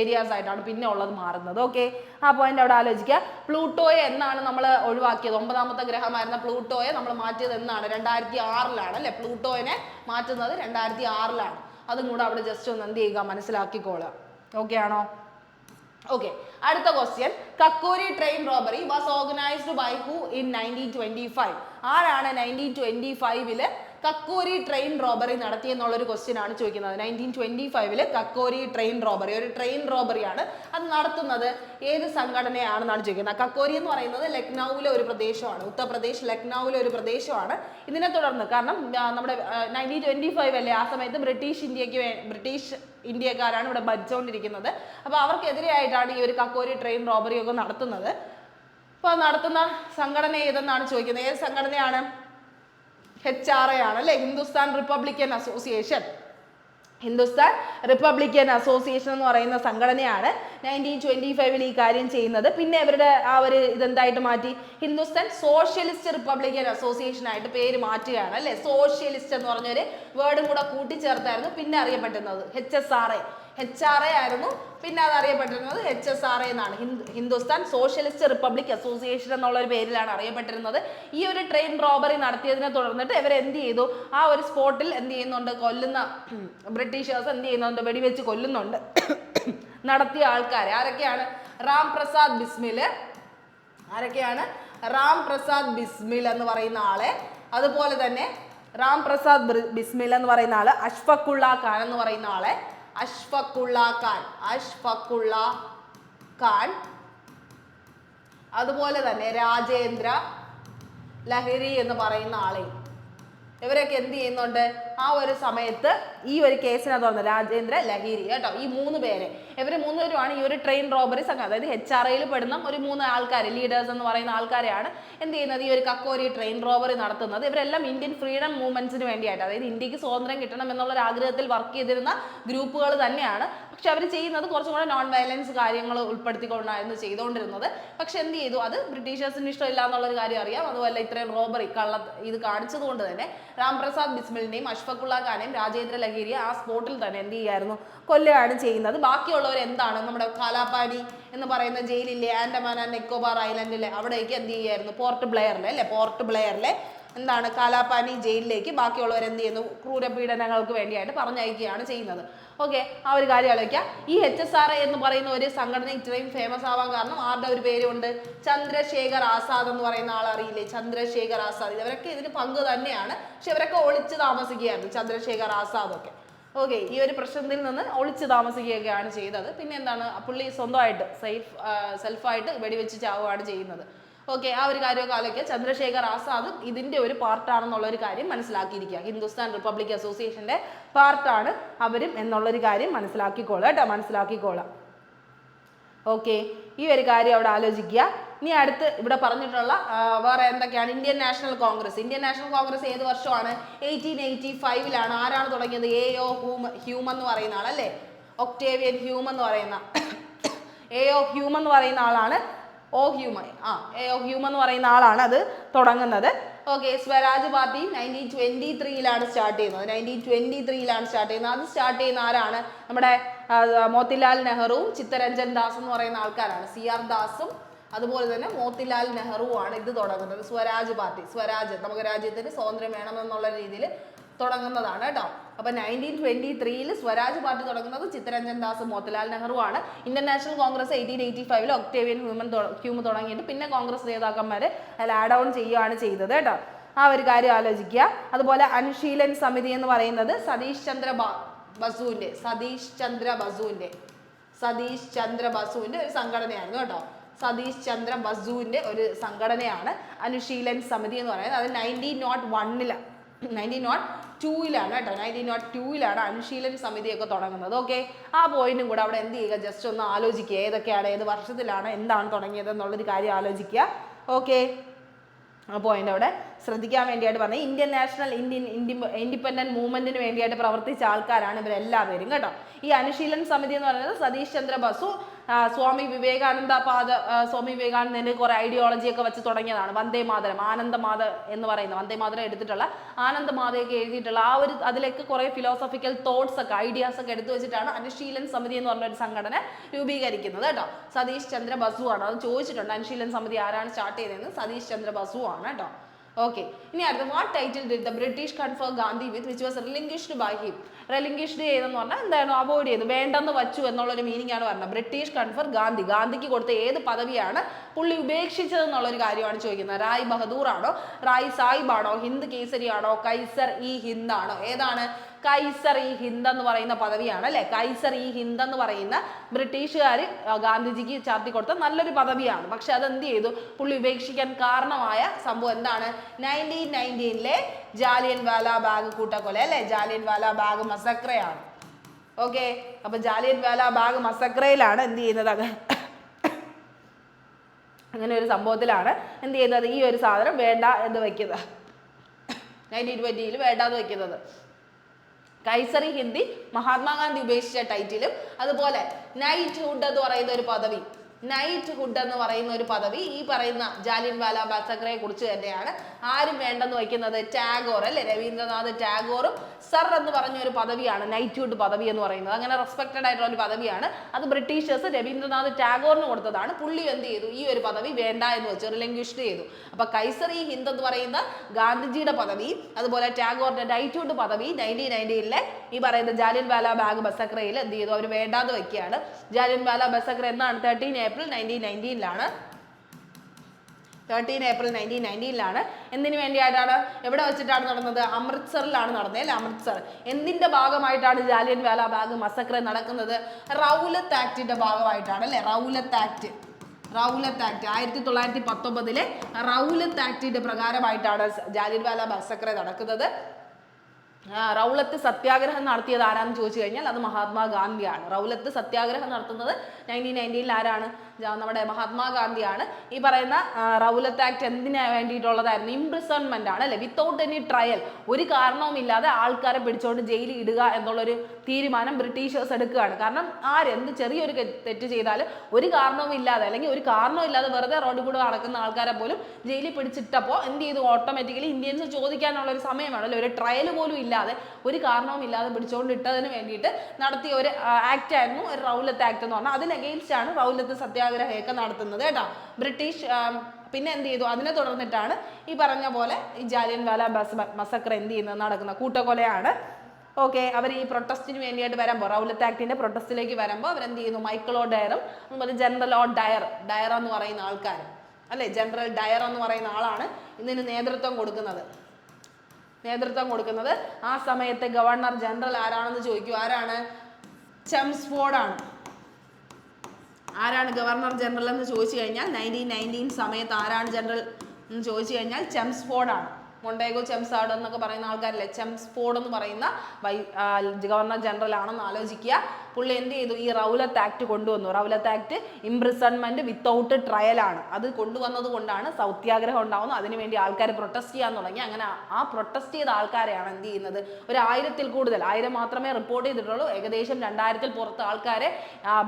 ഏരിയാസ് ആയിട്ടാണ് പിന്നെ ഉള്ളത് മാറുന്നത്. ഓക്കെ, ആ പോയിന്റ് അവിടെ ആലോചിക്കുക. പ്ലൂട്ടോയെ എന്നാണ് നമ്മൾ ഒഴിവാക്കിയത്? 9ാമത്തെ ഗ്രഹമായിരുന്ന പ്ലൂട്ടോയെ നമ്മൾ മാറ്റിയത് എന്നാണ്? 2006 അല്ലെ. പ്ലൂട്ടോയെ മാറ്റുന്നത് 2006. അതും കൂടെ അവിടെ ജസ്റ്റ് ഒന്ന് എന്ത് ചെയ്യുക? മനസ്സിലാക്കിക്കോളുക. ഓക്കെ ആണോ? ഓക്കെ, അടുത്ത question. Kakori train robbery was organised by who in 1925? ആരാണ് 1925 കക്കോരി ട്രെയിൻ റോബറി നടത്തി എന്നുള്ളൊരു ക്വസ്റ്റ്യൻ ആണ് ചോദിക്കുന്നത്. 1925 കക്കോരി ട്രെയിൻ റോബറി, ഒരു ട്രെയിൻ റോബറിയാണ്. അത് നടത്തുന്നത് ഏത് സംഘടനയാണെന്നാണ് ചോദിക്കുന്നത്. കക്കോരി എന്ന് പറയുന്നത് ലക്നൌവിലെ ഒരു പ്രദേശമാണ്, ഉത്തർപ്രദേശ് ലക്നൌവിലെ ഒരു പ്രദേശമാണ്. ഇതിനെ തുടർന്ന്, കാരണം നമ്മുടെ 1925 അല്ലേ, ആ സമയത്ത് ബ്രിട്ടീഷ് ഇന്ത്യക്കാരാണ് ഇവിടെ ഭരിച്ചുകൊണ്ടിരിക്കുന്നത്. അപ്പോൾ അവർക്കെതിരെയായിട്ടാണ് ഈ ഒരു കക്കോരി ട്രെയിൻ റോബറി ഒക്കെ നടത്തുന്നത്. അപ്പോൾ നടത്തുന്ന സംഘടന ഏതെന്നാണ് ചോദിക്കുന്നത്. ഏത് സംഘടനയാണ്? HRA ആണ് അല്ലെ, Hindustan Republican association. Hindustan Republican association എന്ന് പറയുന്ന സംഘടനയാണ് 1925 ഈ കാര്യം ചെയ്യുന്നത്. പിന്നെ ഇവരുടെ ആ ഒരു ഇതെന്തായിട്ട് മാറ്റി, ഹിന്ദുസ്ഥാൻ സോഷ്യലിസ്റ്റ് റിപ്പബ്ലിക്കൻ അസോസിയേഷൻ ആയിട്ട് പേര് മാറ്റുകയാണ് അല്ലെ. സോഷ്യലിസ്റ്റ് എന്ന് പറഞ്ഞൊരു വേർഡും കൂടെ കൂട്ടിച്ചേർത്തായിരുന്നു പിന്നെ അറിയപ്പെട്ടിരുന്നത് HSRA ആയിരുന്നു, പിന്നെ അത് അറിയപ്പെട്ടിരുന്നത് HSRA എന്നാണ്. ഹിന്ദുസ്ഥാൻ സോഷ്യലിസ്റ്റ് റിപ്പബ്ലിക് അസോസിയേഷൻ എന്നുള്ള ഒരു പേരിലാണ് അറിയപ്പെട്ടിരുന്നത്. ഈ ഒരു ട്രെയിൻ റോബറി നടത്തിയതിനെ തുടർന്നിട്ട് ഇവർ എന്ത് ചെയ്തു, ആ ഒരു സ്പോട്ടിൽ എന്ത് ചെയ്യുന്നുണ്ട്, കൊല്ലുന്ന ബ്രിട്ടീഷേഴ്സ് എന്ത് ചെയ്യുന്നുണ്ട്, വെടിവെച്ച് കൊല്ലുന്നുണ്ട്. നടത്തിയ ആൾക്കാർ ആരൊക്കെയാണ്? റാം പ്രസാദ് ബിസ്മിൽ എന്ന് പറയുന്ന ആളെ, അതുപോലെ തന്നെ റാം പ്രസാദ് ബിസ്മിൽ എന്ന് പറയുന്ന ആള്, അഷ്ഫഖുള്ള ഖാൻ എന്ന് പറയുന്ന ആളെ, അഷ്ഫഖുള്ള ഖാൻ, അതുപോലെ തന്നെ രാജേന്ദ്ര ലഹിരി എന്ന് പറയുന്ന ആളെയും ഇവരൊക്കെ എന്ത് ചെയ്യുന്നുണ്ട്, ആ ഒരു സമയത്ത് ഈ ഒരു കേസിനെ തുറന്ന് രാജേന്ദ്ര ലഹിരി കേട്ടോ, ഈ 3 പേരെ, ഇവർ 3 പേരുമാണ് ഈ ഒരു ട്രെയിൻ റോബറി സംഘം, അതായത് HRAയിൽ പെടുന്ന ഒരു 3 ആൾക്കാർ, ലീഡേഴ്സ് എന്ന് പറയുന്ന ആൾക്കാരെയാണ് എന്ത് ചെയ്യുന്നത്, ഈ ഒരു കക്കോരി ട്രെയിൻ റോബറി നടത്തുന്നത്. ഇവരെല്ലാം ഇന്ത്യൻ ഫ്രീഡം മൂവ്മെന്റ്സിന് വേണ്ടിയായിട്ട്, അതായത് ഇന്ത്യക്ക് സ്വാതന്ത്ര്യം കിട്ടണം എന്നുള്ള ഒരു ആഗ്രഹത്തിൽ വർക്ക് ചെയ്തിരുന്ന ഗ്രൂപ്പുകൾ തന്നെയാണ്. പക്ഷെ അവർ ചെയ്യുന്നത് കുറച്ചും കൂടെ നോൺ വയലൻസ് കാര്യങ്ങൾ ഉൾപ്പെടുത്തിക്കൊണ്ടായിരുന്നു ചെയ്തുകൊണ്ടിരുന്നത്. പക്ഷെ എന്ത് ചെയ്തു, അത് ബ്രിട്ടീഷേഴ്സിന് ഇഷ്ടമില്ല എന്നുള്ളൊരു കാര്യം അറിയാം. അതുപോലെ ഇത്രയും റോബറി ഇത് കാണിച്ചത് കൊണ്ട് തന്നെ റാം പ്രസാദ് ബിസ്മിലിനെയും അഷ്ഫഖുള്ള ഖാനെയും രാജേന്ദ്ര ലഹിരിയെ ആ സ്പോട്ടിൽ തന്നെ എന്ത് ചെയ്യായിരുന്നു, കൊല്ലുകയാണ് ചെയ്യുന്നത്. ബാക്കിയുള്ളവർ എന്താണ്, നമ്മുടെ കാലാപാനി എന്ന് പറയുന്ന ജയിലിലെ ആൻഡമാൻ ആൻഡ് നിക്കോബാർ ഐലൻഡിലെ അവിടേക്ക് എന്ത് ചെയ്യായിരുന്നു, പോർട്ട് ബ്ലെയറിലെ എന്താണ്, കാലാപാനി ജയിലിലേക്ക് ബാക്കിയുള്ളവർ എന്ത് ചെയ്യുന്നു, ക്രൂരപീഡനങ്ങൾക്ക് വേണ്ടിയായിട്ട് പറഞ്ഞയക്കുകയാണ് ചെയ്യുന്നത്. ഓക്കെ, ആ ഒരു കാര്യം ആലോചിക്കുക. ഈ HSRA എന്ന് പറയുന്ന ഒരു സംഘടന ഇത്രയും ഫേമസ് ആവാൻ കാരണം ആരുടെ ഒരു പേരുണ്ട്, ചന്ദ്രശേഖർ ആസാദ് എന്ന് പറയുന്ന ആൾ അറിയില്ലേ, ചന്ദ്രശേഖർ ആസാദ്. ഇവരൊക്കെ ഇതിന് പങ്ക് തന്നെയാണ്, പക്ഷെ ഇവരൊക്കെ ഒളിച്ച് താമസിക്കുകയായിരുന്നു, ചന്ദ്രശേഖർ ആസാദ് ഒക്കെ. ഓക്കെ, ഈ ഒരു പ്രശ്നത്തിൽ നിന്ന് ഒളിച്ച് താമസിക്കുകയൊക്കെയാണ് ചെയ്തത്. പിന്നെ എന്താണ്, പുള്ളി സ്വന്തമായിട്ട് സെൽഫായിട്ട് വെടിവെച്ച് ചാവുകയാണ് ചെയ്യുന്നത്. ഓക്കെ, ആ ഒരു കാര്യമൊക്കെ ആലോചിക്കുക. ചന്ദ്രശേഖർ ആസാദ് ഇതിന്റെ ഒരു പാർട്ടാണെന്നുള്ള ഒരു കാര്യം മനസ്സിലാക്കിയിരിക്കുക. ഹിന്ദുസ്ഥാൻ റിപ്പബ്ലിക് അസോസിയേഷന്റെ പാർട്ടാണ് അവരും എന്നുള്ളൊരു കാര്യം മനസ്സിലാക്കിക്കോളാം. ഓക്കെ, ഈ ഒരു കാര്യം അവിടെ ആലോചിക്കുക. ഇനി അടുത്ത് ഇവിടെ പറഞ്ഞിട്ടുള്ള വേറെ എന്തൊക്കെയാണ്, ഇന്ത്യൻ നാഷണൽ കോൺഗ്രസ് ഏത് വർഷമാണ്, 1885 ആരാണ് തുടങ്ങിയത്, A.O. ഹ്യൂം എന്ന് പറയുന്ന ആൾ അല്ലേ, ഒക്ടേവിയൻ ഹ്യൂം എന്ന് പറയുന്ന A.O. ഹ്യൂം എന്ന് പറയുന്ന ആളാണ് ഹ്യൂം എന്ന് പറയുന്ന ആളാണ് അത് തുടങ്ങുന്നത്. ഓക്കെ, സ്വരാജ് പാർട്ടി 1923 സ്റ്റാർട്ട് ചെയ്യുന്നത്. അത് സ്റ്റാർട്ട് ചെയ്യുന്ന ആരാണ്, നമ്മുടെ മോത്തിലാൽ നെഹ്റുവും ചിത്തരഞ്ജൻ ദാസ് എന്ന് പറയുന്ന ആൾക്കാരാണ്. CR ദാസും അതുപോലെ തന്നെ മോത്തിലാൽ നെഹ്റുവാണ് ഇത് തുടങ്ങുന്നത്. സ്വരാജ് പാർട്ടി, നമുക്ക് രാജ്യത്തിന് സ്വാതന്ത്ര്യം വേണമെന്നുള്ള രീതിയിൽ തുടങ്ങുന്നതാണ് കേട്ടോ. അപ്പൊ 1923 സ്വരാജ് പാർട്ടി തുടങ്ങുന്നത് ചിത്തരഞ്ജൻ ദാസ്, മോത്തിലാൽ നെഹ്റു ആണ്. Indian National Congress 1885 Octavian Hume തുടങ്ങിയിട്ട് പിന്നെ കോൺഗ്രസ് നേതാക്കന്മാരെ അതിൽ ആഡ് ഓൺ ചെയ്യുകയാണ് ചെയ്തത് കേട്ടോ. ആ ഒരു കാര്യം ആലോചിക്കുക. അതുപോലെ അനുശീലൻ സമിതി എന്ന് പറയുന്നത് സതീഷ് ചന്ദ്ര ബസുവിന്റെ ഒരു സംഘടനയായിരുന്നു കേട്ടോ. സതീഷ് ചന്ദ്ര ബസുവിന്റെ ഒരു സംഘടനയാണ് അനുശീലൻ സമിതി എന്ന് പറയുന്നത്. അത് 1902 അനുശീലൻ സമിതിയൊക്കെ തുടങ്ങുന്നത്. ഓക്കെ, ആ പോയിന്റും കൂടെ അവിടെ എന്ത് ചെയ്യുക, ജസ്റ്റ് ഒന്ന് ആലോചിക്കുക, ഏതൊക്കെയാണ്, ഏത് വർഷത്തിലാണ്, എന്താണ് തുടങ്ങിയത് എന്നുള്ളൊരു കാര്യം ആലോചിക്കുക. ഓക്കെ, ആ പോയിന്റ് അവിടെ ശ്രദ്ധിക്കാൻ വേണ്ടിയായിട്ട് പറഞ്ഞത്. ഇൻഡിപെൻഡന്റ് മൂവ്മെന്റിന് വേണ്ടിയായിട്ട് പ്രവർത്തിച്ച ആൾക്കാരാണ് ഇവരെല്ലാവരും കേട്ടോ. ഈ അനുശീലൻ സമിതി എന്ന് പറയുന്നത് സതീഷ് ചന്ദ്ര ബസു, സ്വാമി വിവേകാനന്ദന്റെ കുറെ ഐഡിയോളജി ഒക്കെ വെച്ച് തുടങ്ങിയതാണ്. വന്ദേ മാതരം എന്ന് പറയുന്ന വന്ദേ മാതരം എടുത്തിട്ടുള്ള ആനന്ദമാതയൊക്കെ എഴുതിയിട്ടുള്ള ആ ഒരു അതിലേക്ക് കുറെ ഫിലോസഫിക്കൽ തോട്ട്സ് ഒക്കെ ഐഡിയാസ് ഒക്കെ എടുത്തു വെച്ചിട്ടാണ് അനുശീലൻ സമിതി എന്ന് പറഞ്ഞ ഒരു സംഘടന രൂപീകരിക്കുന്നത് കേട്ടോ. സതീഷ് ചന്ദ്ര ബസു ആണ്. അത് ചോദിച്ചിട്ടുണ്ട്, അനുശീലൻ സമിതി ആരാണ് സ്റ്റാർട്ട് ചെയ്തതെന്ന്. സതീഷ് ചന്ദ്ര ബസു ആണ് കേട്ടോ. ഓക്കെ, ഇനി അടുത്ത what title did the British confer Gandhi with which was relinquished by him. Relinquished ചെയ്തെന്ന് പറഞ്ഞാൽ എന്തായിരുന്നു, അവോയ്ഡ് ചെയ്തു, വേണ്ടെന്ന് വച്ചു എന്നുള്ളൊരു മീനിങ് ആണ് പറഞ്ഞത്. ബ്രിട്ടീഷ് കൺഫർ ഗാന്ധിക്ക് കൊടുത്ത ഏത് പദവിയാണ് പുള്ളി ഉപേക്ഷിച്ചത് എന്നുള്ളൊരു കാര്യമാണ് ചോദിക്കുന്നത്. റായ് ബഹദൂർ ആണോ, റായ് സാഹിബ് ആണോ, ഹിന്ദ് കേസരി ആണോ, കൈസർ ഇ ഹിന്ദ് ആണോ? ഏതാണ്? കൈസർ ഇ ഹിന്ദ് എന്ന് പറയുന്ന പദവിയാണ് അല്ലെ. കൈസർ ഇ ഹിന്ദ് എന്ന് പറയുന്ന ബ്രിട്ടീഷുകാർ ഗാന്ധിജിക്ക് ചാർത്തി കൊടുത്ത നല്ലൊരു പദവിയാണ്. പക്ഷെ അതെന്ത് ചെയ്തു, പുള്ളി ഉപേക്ഷിക്കാൻ കാരണമായ സംഭവം എന്താണ്? 1919 ജാലിയൻ വാല ബാഗ് കൂട്ടക്കൊല അല്ലെ, ജാലിയൻ വാല ബാഗ് മസക്രയാണ്. ഓക്കെ, അപ്പൊ ജാലിയൻ വാല ബാഗ് മസക്രയിലാണ് എന്ത് ചെയ്യുന്നത്, അങ്ങനെ ഒരു സംഭവത്തിലാണ് എന്ത് ചെയ്യുന്നത്, ഈ ഒരു സാധനം വേണ്ട എന്ന് വെക്കുന്നത്. 1920 വേണ്ടാന്ന് വെക്കുന്നത്. കൈസറി ഹിന്ദി മഹാത്മാഗാന്ധി ഉപേക്ഷിച്ച ടൈറ്റിലും, അതുപോലെ നൈറ്റ് ഹുഡ് എന്ന് പറയുന്ന ഒരു പദവി, നൈറ്റ് ഹുഡ് എന്ന് പറയുന്ന ഒരു പദവി ഈ പറയുന്ന ജാലിയൻ വാല മാസക്കറയെ കുറിച്ച് തന്നെയാണ്. ആരും വേണ്ടെന്ന് വയ്ക്കുന്നത് ടാഗോർ അല്ലെ, രവീന്ദ്രനാഥ് ടാഗോറും സർ എന്ന് പറഞ്ഞ ഒരു പദവിയാണ് നൈറ്റ് ഹുഡ് പദവി എന്ന് പറയുന്നത്. അങ്ങനെ റെസ്പെക്റ്റഡ് ആയിട്ടുള്ള ഒരു പദവിയാണ്. അത് ബ്രിട്ടീഷേഴ്സ് രവീന്ദ്രനാഥ് ടാഗോറിന് കൊടുത്തതാണ്. പുള്ളി എന്ത് ചെയ്തു, ഈ ഒരു പദവി വേണ്ട എന്ന് വെച്ച് റിലിംഗ്വിഷ്ഡ് ചെയ്തു. അപ്പൊ കൈസറി ഹിന്ദ് എന്ന് പറയുന്ന ഗാന്ധിജിയുടെ പദവി, അതുപോലെ ടാഗോറിന്റെ നൈറ്റ് ഹുഡ് പദവി 1919 ഈ പറയുന്ന ജാലിയൻ വാല ബാഗ് മസക്രയിൽ എന്ത് ചെയ്തു, അവർ വേണ്ടാന്ന് വെക്കുകയാണ്. ജാലിയൻ വാല മസക്ര എന്നാണ് 13 ഏപ്രിൽ 1919 13 ഏപ്രിൽ 1919 എന്തിനു വേണ്ടിയിട്ടാണ്, എവിടെ വെച്ചിട്ടാണ് നടന്നത്, അമൃത്സറിലാണ് നടന്നത് അല്ലെ. അമൃത്സർ എന്തിന്റെ ഭാഗമായിട്ടാണ് ജാലിയൻ വാല ബാഗ് മസക്ര നടക്കുന്നത്, റൗലത്ത് ആക്ടിന്റെ ഭാഗമായിട്ടാണ് അല്ലെ. റൗലത്ത് ആക്ട് 1919 റൗലത്ത് ആക്ടിന്റെ പ്രകാരമായിട്ടാണ് ജാലിയൻ വാല മസക്ര നടക്കുന്നത്. റൗലത്ത് സത്യാഗ്രഹം നടത്തിയത് ആരാന്ന് ചോദിച്ചു കഴിഞ്ഞാൽ അത് മഹാത്മാഗാന്ധിയാണ്. റൗലത്ത് സത്യാഗ്രഹം നടത്തുന്നത് 1919 ആരാണ്, നമ്മുടെ മഹാത്മാഗാന്ധിയാണ്. ഈ പറയുന്ന റൗലത്ത് ആക്ട് എന്തിനു വേണ്ടിയിട്ടുള്ളതായിരുന്നു, ഇംപ്രിസൺമെന്റ് ആണ് അല്ലെ. വിത്തൗട്ട് എനി ട്രയൽ, ഒരു കാരണവും ഇല്ലാതെ ആൾക്കാരെ പിടിച്ചുകൊണ്ട് ജയിലിൽ ഇടുക എന്നുള്ളൊരു തീരുമാനം ബ്രിട്ടീഷേഴ്സ് എടുക്കുകയാണ്. കാരണം എന്ത് ചെറിയൊരു തെറ്റ് ചെയ്താലും ഒരു കാരണവും ഇല്ലാതെ, അല്ലെങ്കിൽ ഒരു കാരണവും ഇല്ലാതെ വെറുതെ റോഡിൽ കൂടെ നടക്കുന്ന ആൾക്കാരെ പോലും ജയിലിൽ പിടിച്ചിട്ടപ്പോൾ എന്ത് ചെയ്തു, ഓട്ടോമാറ്റിക്കലി ഇന്ത്യൻസ് ചോദിക്കാനുള്ള ഒരു സമയമാണല്ലോ, ഒരു ട്രയൽ പോലും ഇല്ലാതെ ഒരു കാരണവും ഇല്ലാതെ പിടിച്ചുകൊണ്ട് ഇട്ടതിന് വേണ്ടിയിട്ട് നടത്തിയ ഒരു ആക്ട് ആയിരുന്നു റൗലത്ത് ആക്ട് എന്ന് പറഞ്ഞാൽ. അതിന് അഗെയിൻസ്റ്റ് ആണ് റൗലത്ത് സത്യാഗ്രഹമൊക്കെ നടത്തുന്നത് കേട്ടോ ബ്രിട്ടീഷ്. പിന്നെ എന്ത് ചെയ്തു, അതിനെ തുടർന്നിട്ടാണ് ഈ പറഞ്ഞ പോലെ ഈ ജാലിയൻ വാല മസക്ര എന്ത് ചെയ്യുന്നത് നടക്കുന്ന കൂട്ടക്കൊലയാണ്. ഓക്കെ, അവർ ഈ പ്രൊട്ടസ്റ്റിന് വേണ്ടിയിട്ട് വരുമ്പോൾ, റൗലത്ത് ആക്ടിന്റെ പ്രൊട്ടസ്റ്റിലേക്ക് വരുമ്പോൾ അവരെന്ത് ചെയ്യുന്നു, മൈക്കിൾ ഒ ഡയറും അതുപോലെ ജനറൽ ഒ ഡയർ എന്ന് പറയുന്ന ആൾക്കാർ അല്ലെ, ജനറൽ ഡയർ എന്ന് പറയുന്ന ആളാണ് ഇതിന് നേതൃത്വം കൊടുക്കുന്നത്. ആ സമയത്തെ ഗവർണർ ജനറൽ ആരാണെന്ന് ചോദിക്കൂ, ആരാണ്, ചെംസ്ഫോർഡ് ആണ്. ആരാണ് ഗവർണർ ജനറൽ എന്ന് ചോദിച്ചു കഴിഞ്ഞാൽ 1919 സമയത്ത് ആരാണ് ജനറൽ എന്ന് ചോദിച്ചു കഴിഞ്ഞാൽ ചെംസ്ഫോർഡ് ആണ്. മൊണ്ടേഗോ ചെംസാർഡ് എന്നൊക്കെ പറയുന്ന ആൾക്കാരല്ലേ, ചെംസ്ഫോർഡ് എന്ന് പറയുന്ന ഗവർണർ ജനറൽ ആണെന്ന് ആലോചിക്കുക. പുള്ളി എന്ത് ചെയ്തു, ഈ റൗലത്ത് ആക്ട് കൊണ്ടുവന്നു. റൗലത്ത് ആക്ട് ഇംപ്രിസൺമെന്റ് വിത്തൗട്ട് ട്രയൽ ആണ്. അത് കൊണ്ടുവന്നത് കൊണ്ടാണ് സത്യാഗ്രഹം ഉണ്ടാവുന്നത്. അതിനുവേണ്ടി ആൾക്കാർ പ്രൊട്ടസ്റ്റ് ചെയ്യാൻ തുടങ്ങി. അങ്ങനെ ആ പ്രൊട്ടസ്റ്റ് ചെയ്ത ആൾക്കാരെയാണ് എന്ത് ചെയ്യുന്നത്, ഒരു 1000-ൽ കൂടുതൽ, 1000 മാത്രമേ റിപ്പോർട്ട് ചെയ്തിട്ടുള്ളൂ, ഏകദേശം 2000-ൽ പുറത്ത് ആൾക്കാരെ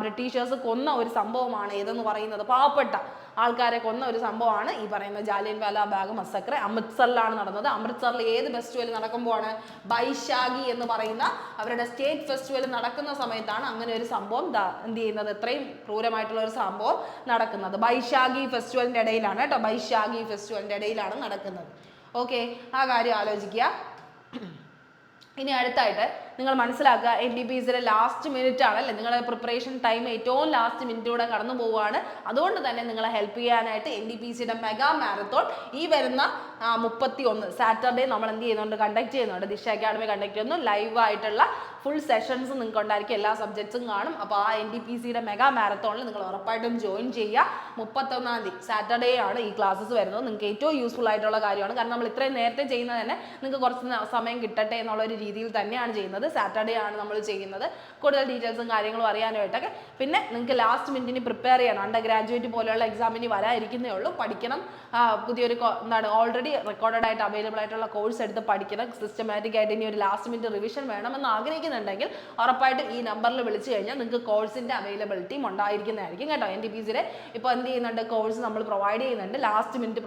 ബ്രിട്ടീഷേഴ്സ് കൊന്ന ഒരു സംഭവമാണ് ഇതെന്ന് പറയുന്നത്. പാവപ്പെട്ട ആൾക്കാരെ കൊന്ന ഒരു സംഭവമാണ് ഈ പറയുന്ന ജാലിയൻ വാല ബാഗ് മസക്ര. അമൃത്സറിലാണ് നടന്നത്. അമൃത്സറിൽ ഏത് ഫെസ്റ്റിവൽ നടക്കുമ്പോഴാണ്, ബൈശാഖി എന്ന് പറയുന്ന അവരുടെ സ്റ്റേറ്റ് ഫെസ്റ്റിവൽ നടക്കുന്ന സമയത്താണ് അങ്ങനെ ഒരു സംഭവം എന്ത് ചെയ്യുന്നത്, ഇത്രയും ക്രൂരമായിട്ടുള്ള ഒരു സംഭവം നടക്കുന്നത്. ബൈശാഖി ഫെസ്റ്റിവലിന്റെ ഇടയിലാണ് കേട്ടോ, ബൈശാഖി ഫെസ്റ്റിവലിന്റെ ഇടയിലാണ് നടക്കുന്നത്. ഓക്കെ, ആ കാര്യം ആലോചിക്കുക. ഇനി അടുത്തായിട്ട് നിങ്ങൾ മനസ്സിലാക്കുക, NTPCയുടെ ലാസ്റ്റ് മിനിറ്റ് ആണ് അല്ലേ, നിങ്ങളുടെ പ്രിപ്പറേഷൻ ടൈം ഏറ്റവും ലാസ്റ്റ് മിനിറ്റിലൂടെ കടന്നു പോവുകയാണ്. അതുകൊണ്ട് തന്നെ നിങ്ങളെ ഹെൽപ്പ് ചെയ്യാനായിട്ട് NTPCയുടെ മെഗാ മാരത്തോൺ ഈ വരുന്ന 31 സാറ്റർഡേ നമ്മൾ എന്ത് ചെയ്യുന്നുണ്ട്, കണ്ടക്ട് ചെയ്യുന്നുണ്ട്. ദിശ അക്കാഡമി കണ്ടക്ട് ചെയ്യുന്നു. ലൈവ് ആയിട്ടുള്ള ഫുൾ സെഷൻസ് നിങ്ങൾക്ക് ഉണ്ടായിരിക്കും, എല്ലാ സബ്ജക്ട്സും കാണും. അപ്പോൾ ആ NTPCയുടെ മെഗാ മാരത്തോണിൽ നിങ്ങൾ ഉറപ്പായിട്ടും ജോയിൻ ചെയ്യുക. 31-ാം തീയതി സാറ്റർഡേ ആണ് ഈ ക്ലാസ്സസ് വരുന്നത്. നിങ്ങൾക്ക് ഏറ്റവും യൂസ്ഫുൾ ആയിട്ടുള്ള കാര്യമാണ്. കാരണം നമ്മൾ ഇത്രയും നേരത്തെ ചെയ്യുന്നത് തന്നെ നിങ്ങൾക്ക് കുറച്ച് സമയം കിട്ടട്ടെ എന്നുള്ളൊരു രീതിയിൽ തന്നെയാണ് ചെയ്യുന്നത്. സാറ്റർഡേ ആണ് നമ്മൾ ചെയ്യുന്നത്. കൂടുതൽ ഡീറ്റെയിൽസും കാര്യങ്ങളും അറിയാനായിട്ടൊക്കെ. പിന്നെ നിങ്ങൾക്ക് ലാസ്റ്റ് മിനിറ്റിന് പ്രിപ്പയർ ചെയ്യണം. അണ്ടർ ഗ്രാജുവേറ്റ് പോലെയുള്ള എക്സാമിന് വരാതിരിക്കുന്നേ ഉള്ളൂ. പഠിക്കണം. പുതിയൊരു ഓൾറെഡി റെക്കോർഡഡ് ആയിട്ട് അവൈലബിൾ ആയിട്ടുള്ള കോഴ്സ് എടുത്ത് പഠിക്കണം. സിസ്റ്റമാറ്റിക് ആയിട്ട് ഇനി ഒരു ലാസ്റ്റ് മിനിറ്റ് റിവിഷൻ വേണമെന്ന് ആഗ്രഹിക്കുന്നുണ്ടെങ്കിൽ ഉറപ്പായിട്ട് ഈ നമ്പറിൽ വിളിച്ചു കഴിഞ്ഞാൽ നിങ്ങൾക്ക് കോഴ്സിന്റെ അവൈലബിലിറ്റിയും ഉണ്ടായിരിക്കുന്നതായിരിക്കും കേട്ടോ. NTPCയുടെ ഇപ്പോൾ എന്ത് ചെയ്യുന്നുണ്ട്, കോഴ്സ് നമ്മൾ പ്രൊവൈഡ് ചെയ്യുന്നുണ്ട്. ലാസ്റ്റ് മിനിറ്റ്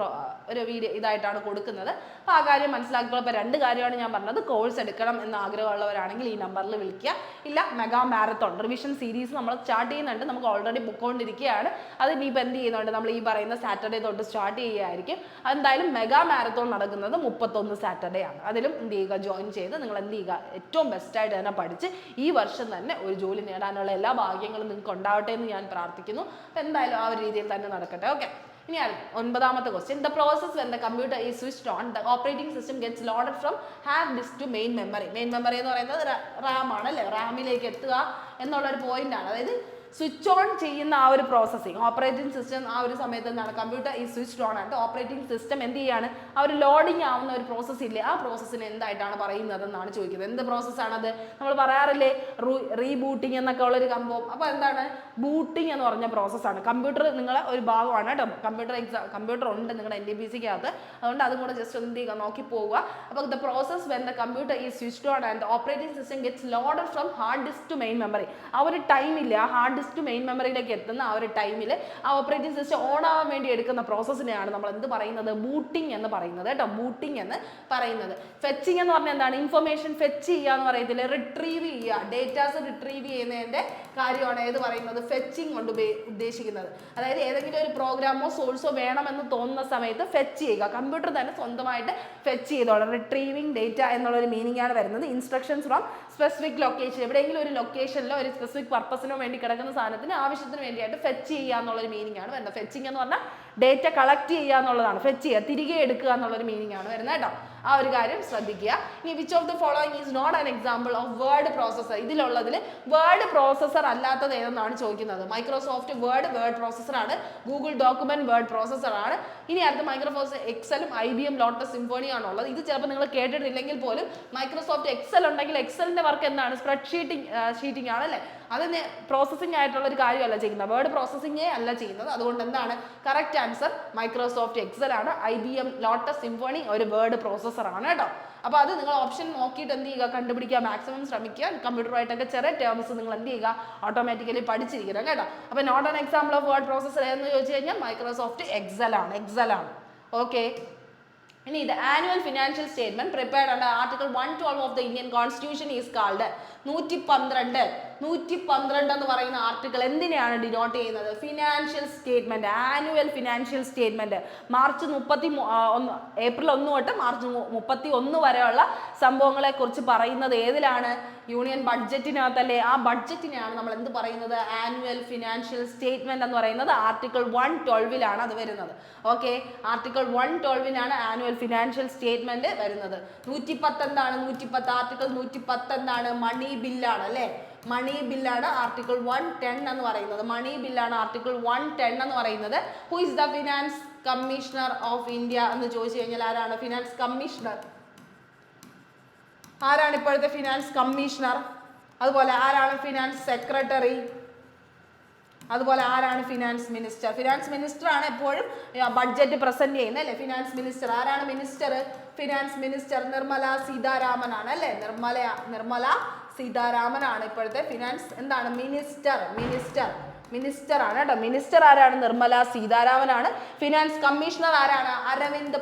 ഒരു വീഡിയോ ഇതായിട്ടാണ് കൊടുക്കുന്നത്. അപ്പോൾ ആ കാര്യം മനസ്സിലാക്കിയപ്പോൾ ഇപ്പോൾ 2 കാര്യമാണ് ഞാൻ പറഞ്ഞത്. കോഴ്സ് എടുക്കണം എന്ന ആഗ്രഹമുള്ളവരാണെങ്കിൽ ഈ നമ്പറിൽ വിളിക്കുക. ഇല്ല, മെഗാ മാരത്തോൺ റിവിഷൻ സീരീസ് നമ്മൾ സ്റ്റാർട്ട് ചെയ്യുന്നുണ്ട്. നമുക്ക് ഓൾറെഡി ബുക്ക് കൊണ്ടിരിക്കുകയാണ്. അത് ഇനിയിപ്പോൾ എന്ത് ചെയ്യുന്നുണ്ട്, നമ്മൾ ഈ പറയുന്ന സാറ്റർഡേ തൊട്ട് സ്റ്റാർട്ട് ചെയ്യുകയായിരിക്കും. എന്തായാലും മെഗാ മാരത്തോൺ നടക്കുന്നത് 31 സാറ്റർഡേ ആണ്. അതിലും എന്ത് ചെയ്യുക, ജോയിൻ ചെയ്ത് നിങ്ങൾ എന്ത് ചെയ്യുക, ഏറ്റവും ബെസ്റ്റായിട്ട് തന്നെ പഠിച്ച് ഈ വർഷം തന്നെ ഒരു ജോലി നേടാനുള്ള എല്ലാ ഭാഗ്യങ്ങളും നിങ്ങൾക്ക് ഉണ്ടാവട്ടെ എന്ന് ഞാൻ പ്രാർത്ഥിക്കുന്നു. എന്തായാലും ആ ഒരു രീതിയിൽ തന്നെ നടക്കട്ടെ. ഓക്കെ, ഇനി 9ാമത്തെ question. The process when the computer is switched on the operating system gets loaded from hard disk to main memory. Main memory എന്ന് പറയുന്നത് റാം ആണ് അല്ലേ, റാമിലേക്ക് എത്തുക എന്നുള്ളൊരു പോയിന്റ് ആണ്. അതായത് സ്വിച്ച് ഓൺ ചെയ്യുന്ന ആ ഒരു പ്രോസസ്സിങ് ഓപ്പറേറ്റിംഗ് സിസ്റ്റം ആ ഒരു സമയത്ത് എന്താണ് കമ്പ്യൂട്ടർ ഈ സ്വിച്ച് ഓൺ ആയിട്ട് ഓപ്പറേറ്റിംഗ് സിസ്റ്റം എന്ത് ചെയ്യാണ് ആ ഒരു ലോഡിങ് ആവുന്ന ഒരു പ്രോസസ്സ് ഇല്ലേ ആ പ്രോസസ്സിന് എന്തായിട്ടാണ് പറയുന്നത് എന്നാണ് ചോദിക്കുന്നത്. എന്ത് പ്രോസസ്സാണത്? നമ്മൾ പറയാറില്ലേ റീബൂട്ടിങ് എന്നൊക്കെ ഉള്ളൊരു സംഭവം. അപ്പോൾ എന്താണ് ബൂട്ടിങ് എന്ന് പറഞ്ഞ പ്രോസസ്സാണ്. കമ്പ്യൂട്ടർ നിങ്ങളെ ഒരു ഭാഗമാണ് കേട്ടോ. കമ്പ്യൂട്ടർ ഉണ്ട് നിങ്ങളുടെ NTPC-ക്കകത്ത്, അതുകൊണ്ട് അതും കൂടെ ജസ്റ്റ് എന്ത് ചെയ്യുക നോക്കി പോവുക. അപ്പോൾ the process when the computer is switched on and operating system gets loaded from hard disk to main memory. ആ ഒരു ടൈമിൽ ആ ഹാർഡ് ഡിസ്ക് ടു മെയിൻ മെമ്മറിയിലേക്ക് എത്തുന്ന ആ ഒരു ടൈമിൽ ആ ഓപ്പറേറ്റിംഗ് സിസ്റ്റം ഓൺ ആവാൻ വേണ്ടി എടുക്കുന്ന പ്രോസസ്സിനെയാണ് നമ്മൾ എന്ത് പറയുന്നത്? ബൂട്ടിംഗ് എന്ന് പറയുന്നത് കേട്ടോ. ബൂട്ടിംഗ് എന്ന് പറയുന്നത്. ഫെച്ചിങ് എന്ന് പറഞ്ഞാൽ എന്താണ്? ഇൻഫർമേഷൻ ഫെച്ച് ചെയ്യുക എന്ന് പറയത്തില്ല, റിട്രീവ് ചെയ്യുക. ഡേറ്റാസ് റിട്രീവ് ചെയ്യുന്നതിൻ്റെ കാര്യമാണ് ഏത് പറയുന്നത്? ഫെച്ചിങ് കൊണ്ട് ഉദ്ദേശിക്കുന്നത്. അതായത് ഏതെങ്കിലും ഒരു പ്രോഗ്രാമോ സോഴ്സോ വേണമെന്ന് തോന്നുന്ന സമയത്ത് ഫെച്ച് ചെയ്യുക. കമ്പ്യൂട്ടർ തന്നെ സ്വന്തമായിട്ട് ഫെച്ച് ചെയ്തോളാം. റിട്രീവിങ് ഡേറ്റ എന്നുള്ളൊരു മീനിങ് ആണ് വരുന്നത്. ഇൻസ്ട്രക്ഷൻസ് ഫ്രോം സ്പെസിഫിക് ലൊക്കേഷൻ, എവിടെയെങ്കിലും ഒരു ലൊക്കേഷനിലോ ഒരു സ്പെസിഫിക് പർപ്പസിനോ വേണ്ടി കിടക്കുന്ന സാധനത്തിന് ആവശ്യത്തിന് വേണ്ടിയായിട്ട് ഫെച്ച് ചെയ്യുക എന്നുള്ളൊരു മീനിങ് ആണ് വരുന്നത്. ഫെച്ചിങ് എന്ന് പറഞ്ഞാൽ ഡേറ്റ കളക്ട് ചെയ്യുക എന്നുള്ളതാണ്. ഫെച്ച് ചെയ്യുക, തിരികെ എടുക്കുക എന്നുള്ളൊരു മീനിങ് ആണ് വരുന്നത് കേട്ടോ. ആ ഒരു കാര്യം ശ്രദ്ധിക്കുക. ഇനി which of the following is not an example of word processor? ഇതിലുള്ളതിൽ വേർഡ് പ്രോസസ്സർ അല്ലാത്തത് ഏതെന്നാണ് ചോദിക്കുന്നത്. മൈക്രോസോഫ്റ്റ് വേർഡ് പ്രോസസ്സർ ആണ്. ഗൂഗിൾ ഡോക്യുമെന്റ് വേർഡ് പ്രോസസ്സർ ആണ്. ഇനി അടുത്ത മൈക്രോസോഫ്റ്റ് എക്സലും IBM ലോട്ടസ് സിംഫോണി ആണുള്ളത്. ഇത് ചിലപ്പോൾ നിങ്ങൾ കേട്ടിട്ടില്ലെങ്കിൽ പോലും മൈക്രോസോഫ്റ്റ് എക്സൽ ഉണ്ടെങ്കിൽ എക്സലിന്റെ വർക്ക് എന്താണ്? സ്പ്രെഡ് ഷീറ്റിംഗ് ആണ് അല്ലേ? അതിന് പ്രോസസ്സിംഗ് ആയിട്ടുള്ള ഒരു കാര്യമല്ല ചെയ്യുന്നത്. വേർഡ് പ്രോസസ്സിംഗേ അല്ല ചെയ്യുന്നത്. അതുകൊണ്ട് എന്താണ് കറക്റ്റ് ആൻസർ? മൈക്രോസോഫ്റ്റ് എക്സൽ ആണ്. IBM ലോട്ടസ് സിംഫോണി ഒരു വേർഡ് പ്രോസസ്സർ ആണ് കേട്ടോ. അപ്പോൾ അത് നിങ്ങൾ ഓപ്ഷൻ നോക്കിയിട്ട് എന്ത് ചെയ്യുക? കണ്ടുപിടിക്കുക, മാക്സിമം ശ്രമിക്കുക. കമ്പ്യൂട്ടറുമായിട്ടൊക്കെ ചെറിയ ടേംസ് നിങ്ങൾ എന്ത് ചെയ്യുക? ഓട്ടോമാറ്റിക്കലി പഠിച്ചിരിക്കണം കേട്ടോ. അപ്പോൾ note an example of word processor എന്ന് ചോദിച്ചു കഴിഞ്ഞാൽ മൈക്രോസോഫ്റ്റ് എക്സൽ ആണ്. ഓക്കെ. ഇനി the annual financial statement prepared under Article 112 of the Indian Constitution is called 112 എന്ന് പറയുന്ന ആർട്ടിക്കിൾ എന്തിനെയാണ് ഡിനോട്ട് ചെയ്യുന്നത്? Financial statement. Annual financial statement April 1 തൊട്ട് മാർച്ച് 31 വരെയുള്ള സംഭവങ്ങളെ കുറിച്ച് പറയുന്നത് ഏതിലാണ്? യൂണിയൻ ബഡ്ജറ്റിനകത്തല്ലേ? ആ ബഡ്ജറ്റിനെയാണ് നമ്മൾ എന്ത് പറയുന്നത്? ആനുവൽ ഫിനാൻഷ്യൽ സ്റ്റേറ്റ്മെന്റ് എന്ന് പറയുന്നത് ആർട്ടിക്കിൾ 112 അത് വരുന്നത്. Okay, article 112 annual financial statement വരുന്നത്. 110 എന്താണ്? 110 ആർട്ടിക്കിൾ 110 എന്താണ്? മണി ബില്ലാണ് അല്ലേ? മണി ബില്ലാണ് ആർട്ടിക്കിൾ 110 എന്ന് പറയുന്നത്. മണി ബില്ലാണ് ആർട്ടിക്കിൾ 110 എന്ന് പറയുന്നത്. Who is the finance commissioner of India എന്ന് ചോദിച്ചു കഴിഞ്ഞാൽ ആരാണ് ഫിനാൻസ് കമ്മീഷണർ? ആരാണ് ഇപ്പോഴത്തെ ഫിനാൻസ് കമ്മീഷണർ? അതുപോലെ ആരാണ് ഫിനാൻസ് സെക്രട്ടറി? അതുപോലെ ആരാണ് ഫിനാൻസ് മിനിസ്റ്റർ? ഫിനാൻസ് മിനിസ്റ്റർ ആണ് എപ്പോഴും ബഡ്ജറ്റ് പ്രസന്റ് ചെയ്യുന്നത് അല്ലേ? Finance minister. ആരാണ് minister? Finance minister Nirmala Sitharaman ആണ് അല്ലേ? നിർമ്മല സീതാരാമൻ ആണ് ഇപ്പോഴത്തെ ഫിനാൻസ് എന്താണ്? മിനിസ്റ്റർ ആണ് കേട്ടോ. മിനിസ്റ്റർ ആരാണ്? നിർമ്മല സീതാരാമൻ ആണ്. ഫിനാൻസ് കമ്മീഷണർ ആരാണ്? അരവിന്ദ്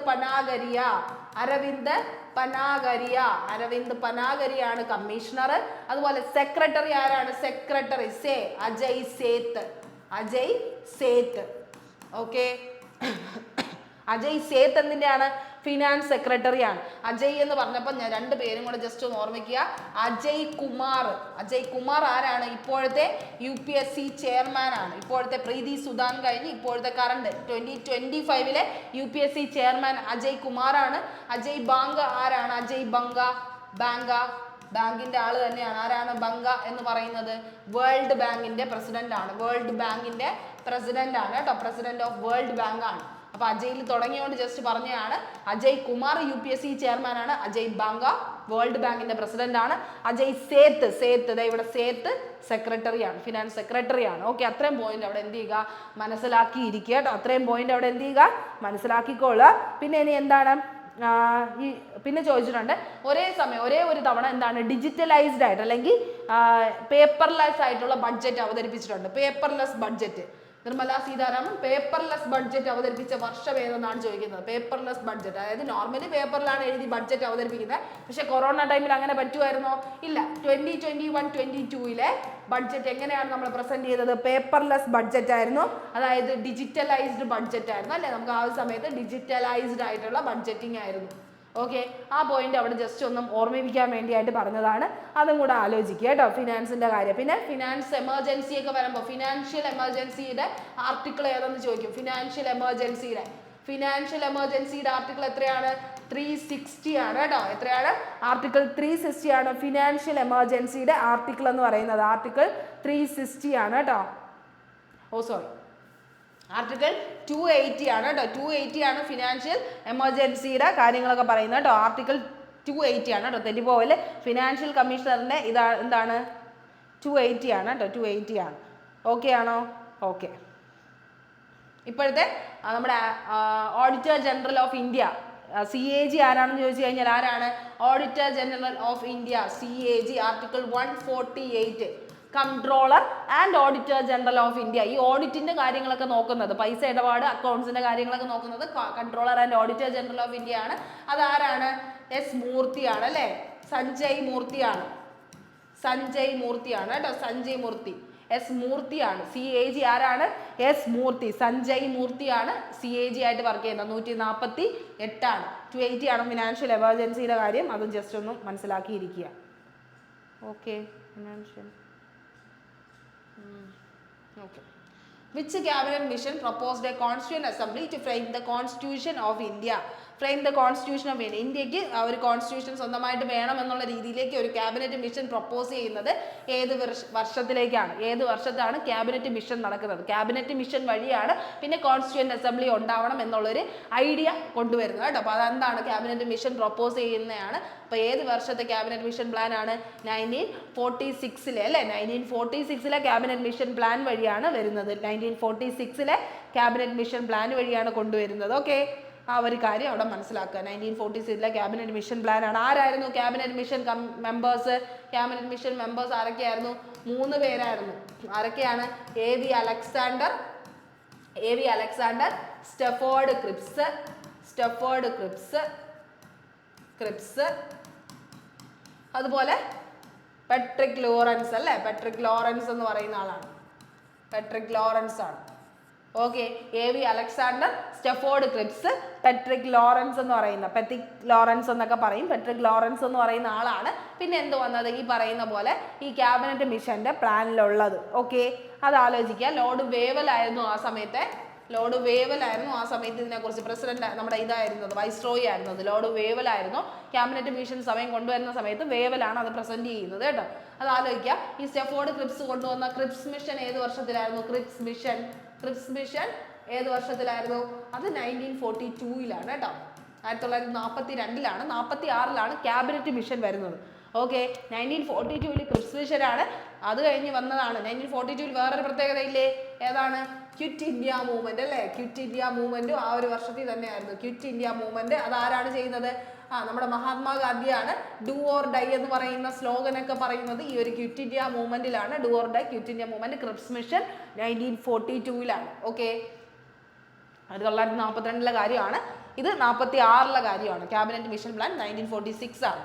പനാഗരിയാണ് കമ്മീഷണർ. അതുപോലെ സെക്രട്ടറി ആരാണ്? സെക്രട്ടറി അജയ് സേത്ത്. ഓക്കെ, അജയ് സേത്ത് എന്തിൻ്റെയാണ്? ഫിനാൻസ് സെക്രട്ടറി ആണ്. അജയ് എന്ന് പറഞ്ഞപ്പോൾ ഞാൻ രണ്ട് പേരും കൂടെ ജസ്റ്റ് ഒന്ന് ഓർമ്മിക്കുക. അജയ് കുമാർ ആരാണ്? ഇപ്പോഴത്തെ UPSC ചെയർമാൻ ആണ്. ഇപ്പോഴത്തെ പ്രീതി സുദാൻ കഴിഞ്ഞ് ഇപ്പോഴത്തെ current 2025 UPSC chairman Ajay Kumar ആണ്. അജയ് ബാങ്ക ആരാണ്? അജയ് ബാങ്കിന്റെ ആള് തന്നെയാണ്. ആരാണ് ബംഗ എന്ന് പറയുന്നത്? വേൾഡ് ബാങ്കിന്റെ പ്രസിഡന്റ് ആണ്. കേട്ടോ. പ്രസിഡന്റ് ഓഫ് വേൾഡ് ബാങ്ക് ആണ്. അപ്പൊ അജയിൽ തുടങ്ങിയോണ്ട് ജസ്റ്റ് പറഞ്ഞതാണ്. അജയ് കുമാർ UPSC ചെയർമാൻ ആണ്. അജയ് ബാങ്ക വേൾഡ് ബാങ്കിന്റെ പ്രസിഡന്റ് ആണ്. അജയ് സേത്ത് ഇവിടെ സേത്ത് സെക്രട്ടറി ആണ്, ഫിനാൻസ് സെക്രട്ടറി ആണ്. ഓക്കെ, അത്രയും പോയിന്റ് അവിടെ എന്ത് ചെയ്യുക? മനസ്സിലാക്കിയിരിക്കുക കേട്ടോ. അത്രയും പോയിന്റ് അവിടെ എന്ത് ചെയ്യുക? മനസ്സിലാക്കിക്കോളുക. പിന്നെ ഇനി എന്താണ് പിന്നെ ചോദിച്ചിട്ടുണ്ട്, ഒരേ സമയം ഒരേ ഒരു തവണ എന്താണ് ഡിജിറ്റലൈസ്ഡ് ആയിട്ട് അല്ലെങ്കിൽ പേപ്പർലെസ് ആയിട്ടുള്ള ബഡ്ജറ്റ് അവതരിപ്പിച്ചിട്ടുണ്ട്. Paperless budget Nirmala Sitharaman paperless budget അവതരിപ്പിച്ച വർഷം ഏതെന്നാണ് ചോദിക്കുന്നത്. പേപ്പർലെസ് ബഡ്ജറ്റ്, അതായത് നോർമലി പേപ്പറിലാണ് എഴുതി ബഡ്ജറ്റ് അവതരിപ്പിക്കുന്നത്. പക്ഷെ കൊറോണ ടൈമിൽ അങ്ങനെ പറ്റുമായിരുന്നോ? ഇല്ല. 2021-22 ബഡ്ജറ്റ് എങ്ങനെയാണ് നമ്മൾ പ്രസന്റ് ചെയ്തത്? പേപ്പർലെസ് ബഡ്ജറ്റ് ആയിരുന്നു. അതായത് ഡിജിറ്റലൈസ്ഡ് ബഡ്ജറ്റ് ആയിരുന്നു അല്ലേ? നമുക്ക് ആ സമയത്ത് ഡിജിറ്റലൈസ്ഡ് ആയിട്ടുള്ള ബഡ്ജറ്റിംഗ് ആയിരുന്നു. ഓക്കെ, ആ പോയിന്റ് അവിടെ ജസ്റ്റ് ഒന്നും ഓർമ്മിപ്പിക്കാൻ വേണ്ടിയായിട്ട് പറഞ്ഞതാണ്. അതും കൂടെ ആലോചിക്കുക കേട്ടോ, ഫിനാൻസിന്റെ കാര്യം. പിന്നെ ഫിനാൻസ് എമർജൻസി ഒക്കെ വരുമ്പോൾ ഫിനാൻഷ്യൽ എമർജൻസിയുടെ ആർട്ടിക്കിൾ ഏതെന്ന് ചോദിക്കും. ഫിനാൻഷ്യൽ എമർജൻസിയുടെ ആർട്ടിക്കിൾ എത്രയാണ്? 360 ആണ് കേട്ടോ. എത്രയാണ്? ആർട്ടിക്കിൾ 360 ആണ് ഫിനാൻഷ്യൽ എമർജൻസിയുടെ ആർട്ടിക്കിൾ എന്ന് പറയുന്നത്. ആർട്ടിക്കിൾ 360 ആണ് കേട്ടോ. ആർട്ടിക്കിൾ 280 ആണ് കേട്ടോ. 280 ആണ് ഫിനാൻഷ്യൽ എമർജൻസിയുടെ കാര്യങ്ങളൊക്കെ പറയുന്നത് കേട്ടോ. ആർട്ടിക്കിൾ 280 ആണ് കേട്ടോ, തെറ്റിപ്പോവല്. ഫിനാൻഷ്യൽ കമ്മീഷണറിന്റെ എന്താണ് 280 ആണ് കേട്ടോ, 280 ആണ്. ഓക്കെ ആണോ? ഓക്കെ. ഇപ്പോഴത്തെ നമ്മുടെ auditor general of India CAG ആരാണെന്ന് ചോദിച്ചു കഴിഞ്ഞാൽ ആരാണ്? Auditor general of India CAG article 148. Controller and auditor general of India. ഈ ഓഡിറ്റിന്റെ കാര്യങ്ങളൊക്കെ നോക്കുന്നത്, പൈസ ഇടപാട് അക്കൗണ്ട്സിന്റെ കാര്യങ്ങളൊക്കെ നോക്കുന്നത് controller and auditor general of India ആണ്. അതാരാണ്? എസ് മൂർത്തിയാണ് അല്ലേ? സഞ്ജയ് മൂർത്തിയാണ്. സഞ്ജയ് മൂർത്തിയാണ് കേട്ടോ, സഞ്ജയ് മൂർത്തി. എസ് മൂർത്തിയാണ്. CAG ആരാണ്? എസ് മൂർത്തി. സഞ്ജയ് മൂർത്തിയാണ് CAG ആയിട്ട് വർക്ക് ചെയ്യുന്നത്. 148 ആണ്. 280 ആണ് ഫിനാൻഷ്യൽ എമർജൻസിയുടെ കാര്യം. അതും ജസ്റ്റ് ഒന്ന് മനസ്സിലാക്കിയിരിക്കുക. Okay. Financial okay. Which cabinet mission proposed a constituent assembly to frame the constitution of India? Frame the constitution of India. ഇന്ത്യക്ക് ഒരു കോൺസ്റ്റിറ്റ്യൂഷൻ സ്വന്തമായിട്ട് വേണം എന്നുള്ള രീതിയിലേക്ക് ഒരു ക്യാബിനറ്റ് മിഷൻ പ്രപ്പോസ് ചെയ്യുന്നത് ഏത് വർഷത്തിലേക്കാണ്? ഏത് വർഷത്താണ് ക്യാബിനറ്റ് മിഷൻ നടക്കുന്നത്? ക്യാബിനറ്റ് മിഷൻ വഴിയാണ് പിന്നെ കോൺസ്റ്റിറ്റ്യൂന്റ് അസംബ്ലി ഉണ്ടാവണം എന്നുള്ളൊരു ഐഡിയ കൊണ്ടുവരുന്നത് കേട്ടോ. അപ്പോൾ അതെന്താണ്? ക്യാബിനറ്റ് മിഷൻ പ്രപ്പോസ് ചെയ്യുന്നതാണ്. അപ്പോൾ ഏത് വർഷത്തെ ക്യാബിനറ്റ് മിഷൻ പ്ലാൻ ആണ്? 1946 അല്ലേ? 1946 ക്യാബിനറ്റ് മിഷൻ പ്ലാൻ വഴിയാണ് വരുന്നത്. 1946 ക്യാബിനറ്റ് മിഷൻ പ്ലാൻ വഴിയാണ് കൊണ്ടുവരുന്നത്. ഓക്കെ, ആ ഒരു കാര്യം അവിടെ മനസ്സിലാക്കുക. 1946 ക്യാബിനറ്റ് മിഷൻ പ്ലാൻ ആണ്. ആരായിരുന്നു cabinet mission members? Cabinet mission members ആരൊക്കെയായിരുന്നു? 3 പേരായിരുന്നു. ആരൊക്കെയാണ്? AV അലക്സാണ്ടർ, സ്റ്റെഫോർഡ് ക്രിപ്സ്, അതുപോലെ പെട്രിക് ലോറൻസ് അല്ലേ? പെട്രിക് ലോറൻസ് എന്ന് പറയുന്ന ആളാണ്. പെട്രിക് ലോറൻസ് ആണ്. Okay. AV Alexander, Stafford Cripps, പെട്രിക് Lawrence എന്ന് പറയുന്ന, പെട്രിക് ലോറൻസ് എന്നൊക്കെ പറയും. പെട്രിക് ലോറൻസ് എന്ന് പറയുന്ന ആളാണ് പിന്നെ എന്ത് വന്നത്? ഈ പറയുന്ന പോലെ ഈ ക്യാബിനറ്റ് മിഷന്റെ പ്ലാനിലുള്ളത്. ഓക്കെ, അത് ആലോചിക്കുക. ലോർഡ് വേവൽ ആയിരുന്നു ആ സമയത്ത് ഇതിനെക്കുറിച്ച് പ്രസിഡന്റ്, നമ്മുടെ ഇതായിരുന്നത് വൈസ്രോയി ആയിരുന്നത് ലോർഡ് വേവൽ ആയിരുന്നു. ക്യാബിനറ്റ് മിഷൻ സമയം കൊണ്ടുവരുന്ന സമയത്ത് വേവലാണ് അത് പ്രസന്റ് ചെയ്യുന്നത് കേട്ടോ. അത് ആലോചിക്കുക. ഈ സ്റ്റെഫോർഡ് ക്രിപ്സ് കൊണ്ടുവന്ന ക്രിപ്സ് മിഷൻ ഏത് വർഷത്തിലായിരുന്നു? ക്രിപ്സ് മിഷൻ ഏത് വർഷത്തിലായിരുന്നു? അത് 1942 കേട്ടോ. 1942 46 ക്യാബിനറ്റ് മിഷൻ വരുന്നത്. ഓക്കെ, 1942 ക്രിപ്സ് മിഷനാണ്. അത് കഴിഞ്ഞ് വന്നതാണ് 1942 വേറൊരു പ്രത്യേകത ഇല്ലേ? ഏതാണ്? ക്വിറ്റ് ഇന്ത്യ മൂവ്മെന്റ് അല്ലേ? ക്വിറ്റ് ഇന്ത്യ മൂവ്മെന്റും ആ ഒരു വർഷത്തിൽ തന്നെയായിരുന്നു. ക്വിറ്റ് ഇന്ത്യ മൂവ്മെന്റ് അതാരാണ് ചെയ്യുന്നത്? നമ്മുടെ മഹാത്മാഗാന്ധിയാണ്. ഡു ഓർ ഡൈ എന്ന് പറയുന്ന സ്ലോഗനൊക്കെ പറയുന്നത് ഈ ഒരു ക്വിറ്റ് ഇന്ത്യ മൂവ്മെന്റിലാണ്. Do or die Quit India movement. Cripps mission 1942 okay, 1942 കാര്യമാണ്. ഇത് 46 കാര്യമാണ്. ക്യാബിനറ്റ് മിഷൻ പ്ലാൻ 1946 ആണ്.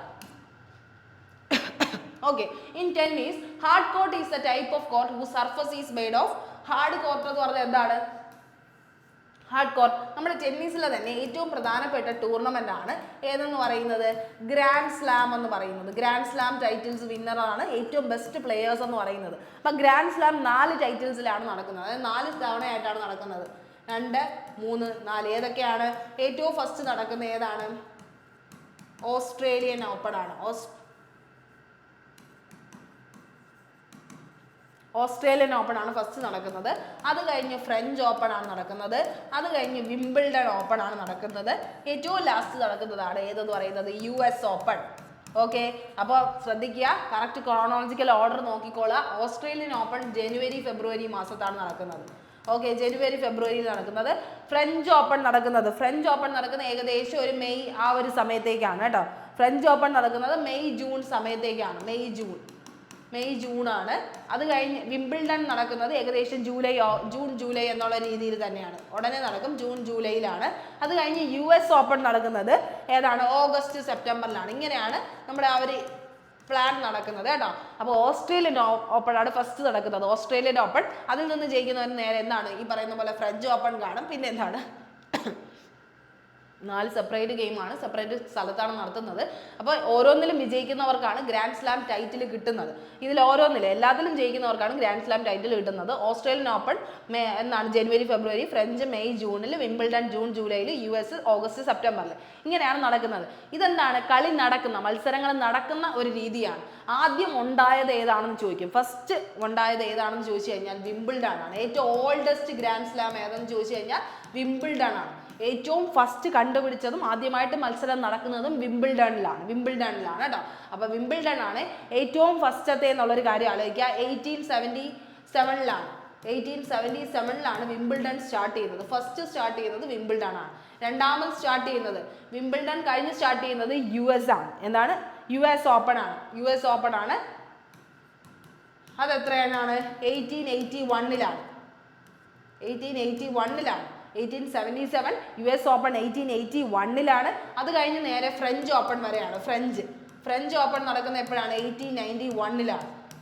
Okay, in tennis, hard court is a type of court whose surface is made of. Hard court എന്ന് പറഞ്ഞാൽ എന്താണ്? Hard court നമ്മുടെ ടെന്നീസിലെ തന്നെ ഏറ്റവും പ്രധാനപ്പെട്ട ടൂർണമെന്റ് ആണ് ഏതെന്ന് പറയുന്നത്? ഗ്രാൻഡ് സ്ലാം എന്ന് പറയുന്നത്. ഗ്രാൻഡ് സ്ലാം ടൈറ്റിൽസ് വിന്നറാണ് ഏറ്റവും ബെസ്റ്റ് പ്ലെയേഴ്സ് എന്ന് പറയുന്നത്. അപ്പം ഗ്രാൻഡ് സ്ലാം 4 ടൈറ്റിൽസിലാണ് നടക്കുന്നത്. അതായത് 4 തവണയായിട്ടാണ് നടക്കുന്നത്. 2, 3, 4 ഏതൊക്കെയാണ്? ഏറ്റവും ഫസ്റ്റ് നടക്കുന്ന ഏതാണ്? ഓസ്ട്രേലിയൻ ഓപ്പൺ ആണ്. ഓസ്ട്രേലിയൻ ഓപ്പൺ ആണ് ഫസ്റ്റ് നടക്കുന്നത്. അത് കഴിഞ്ഞ് ഫ്രഞ്ച് ഓപ്പൺ ആണ് നടക്കുന്നത്. അത് കഴിഞ്ഞ് വിംബിൾഡൺ ഓപ്പൺ ആണ് നടക്കുന്നത്. ഏറ്റവും ലാസ്റ്റ് നടക്കുന്നതാണ് ഏതെന്ന് പറയുന്നത്? US open. ഓക്കെ, അപ്പോൾ ശ്രദ്ധിക്കുക, കറക്റ്റ് ക്രോണോളജിക്കൽ ഓർഡർ നോക്കിക്കോളുക. ഓസ്ട്രേലിയൻ ഓപ്പൺ ജനുവരി ഫെബ്രുവരി മാസത്താണ് നടക്കുന്നത്. ഓക്കെ, ജനുവരി ഫെബ്രുവരിയിൽ നടക്കുന്നത്. ഫ്രഞ്ച് ഓപ്പൺ നടക്കുന്നത് ഏകദേശം ഒരു മെയ് ആ ഒരു സമയത്തേക്കാണ് കേട്ടോ. ഫ്രഞ്ച് ഓപ്പൺ നടക്കുന്നത് മെയ് ജൂൺ സമയത്തേക്കാണ്. മെയ് ജൂൺ ആണ്. അത് കഴിഞ്ഞ് വിംബിൾഡൺ നടക്കുന്നത് ഏകദേശം ജൂൺ ജൂലൈ എന്നുള്ള രീതിയിൽ തന്നെയാണ്. ഉടനെ നടക്കും, ജൂൺ ജൂലൈയിലാണ്. അത് കഴിഞ്ഞ് US ഓപ്പൺ നടക്കുന്നത് ഏതാണ്? ഓഗസ്റ്റ് സെപ്റ്റംബറിലാണ്. ഇങ്ങനെയാണ് നമ്മുടെ ആ ഒരു പ്ലാൻ നടക്കുന്നത് കേട്ടോ. അപ്പോൾ ഓസ്ട്രേലിയൻ ഓപ്പൺ ആണ് ഫസ്റ്റ് നടക്കുന്നത്. ഓസ്ട്രേലിയൻ ഓപ്പൺ, അതിൽ നിന്ന് ജയിക്കുന്നവർ നേരെ എന്താണ് ഈ പറയുന്ന പോലെ ഫ്രഞ്ച് ഓപ്പൺ കാണും. പിന്നെ എന്താണ്? 4 സെപ്പറേറ്റ് ഗെയിമാണ്, സെപ്പറേറ്റ് സ്ഥലത്താണ് നടത്തുന്നത്. അപ്പോൾ ഓരോന്നിലും വിജയിക്കുന്നവർക്കാണ് ഗ്രാൻഡ് സ്ലാം ടൈറ്റിൽ കിട്ടുന്നത്. ഇതിൽ ഓരോന്നിലും എല്ലാത്തിലും ജയിക്കുന്നവർക്കാണ് ഗ്രാൻഡ് സ്ലാം ടൈറ്റിൽ കിട്ടുന്നത്. ഓസ്ട്രേലിയൻ ഓപ്പൺ എന്നാണ് ജനുവരി ഫെബ്രുവരി, ഫ്രഞ്ച് മെയ് ജൂണിൽ, വിംബിൾഡൺ ജൂൺ ജൂലൈയിൽ, US ഓഗസ്റ്റ് സെപ്റ്റംബറിൽ. ഇങ്ങനെയാണ് നടക്കുന്നത്. ഇതെന്താണ്? കളി നടക്കുന്ന മത്സരങ്ങൾ നടക്കുന്ന ഒരു രീതിയാണ്. ആദ്യം ഉണ്ടായത് ഏതാണെന്ന് ചോദിക്കും. ഫസ്റ്റ് ഉണ്ടായത് ഏതാണെന്ന് ചോദിച്ചു കഴിഞ്ഞാൽ വിംബിൾഡൺ ആണ്. ഏറ്റവും ഓൾഡസ്റ്റ് ഗ്രാൻഡ് സ്ലാം ഏതെന്ന് ചോദിച്ചു കഴിഞ്ഞാൽ വിംബിൾഡൺ ആണ്. ഏറ്റവും ഫസ്റ്റ് കണ്ടുപിടിച്ചതും ആദ്യമായിട്ട് മത്സരം നടക്കുന്നതും വിംബിൾഡണിലാണ് കേട്ടോ. അപ്പോൾ വിംബിൾഡൺ ആണ് ഏറ്റവും ഫസ്റ്റത്തെ എന്നുള്ളൊരു കാര്യം ആലോചിക്കുക. 1877ലാണ് വിംബിൾഡൺ സ്റ്റാർട്ട് ചെയ്യുന്നത്. ഫസ്റ്റ് സ്റ്റാർട്ട് ചെയ്യുന്നത് വിംബിൾഡൺ ആണ്. രണ്ടാമത് സ്റ്റാർട്ട് ചെയ്യുന്നത് വിംബിൾഡൺ കഴിഞ്ഞ് സ്റ്റാർട്ട് ചെയ്യുന്നത് US ആണ്. എന്താണ്? US ഓപ്പൺ ആണ്. അത് എത്രയാണ്? 1881ലാണ്. 1877 US ഓപ്പൺ 1881ലാണ്. അത് കഴിഞ്ഞ് നേരെ ഫ്രഞ്ച് ഓപ്പൺ വരെയാണ്. ഫ്രഞ്ച് ഓപ്പൺ നടക്കുന്ന എപ്പോഴാണ്?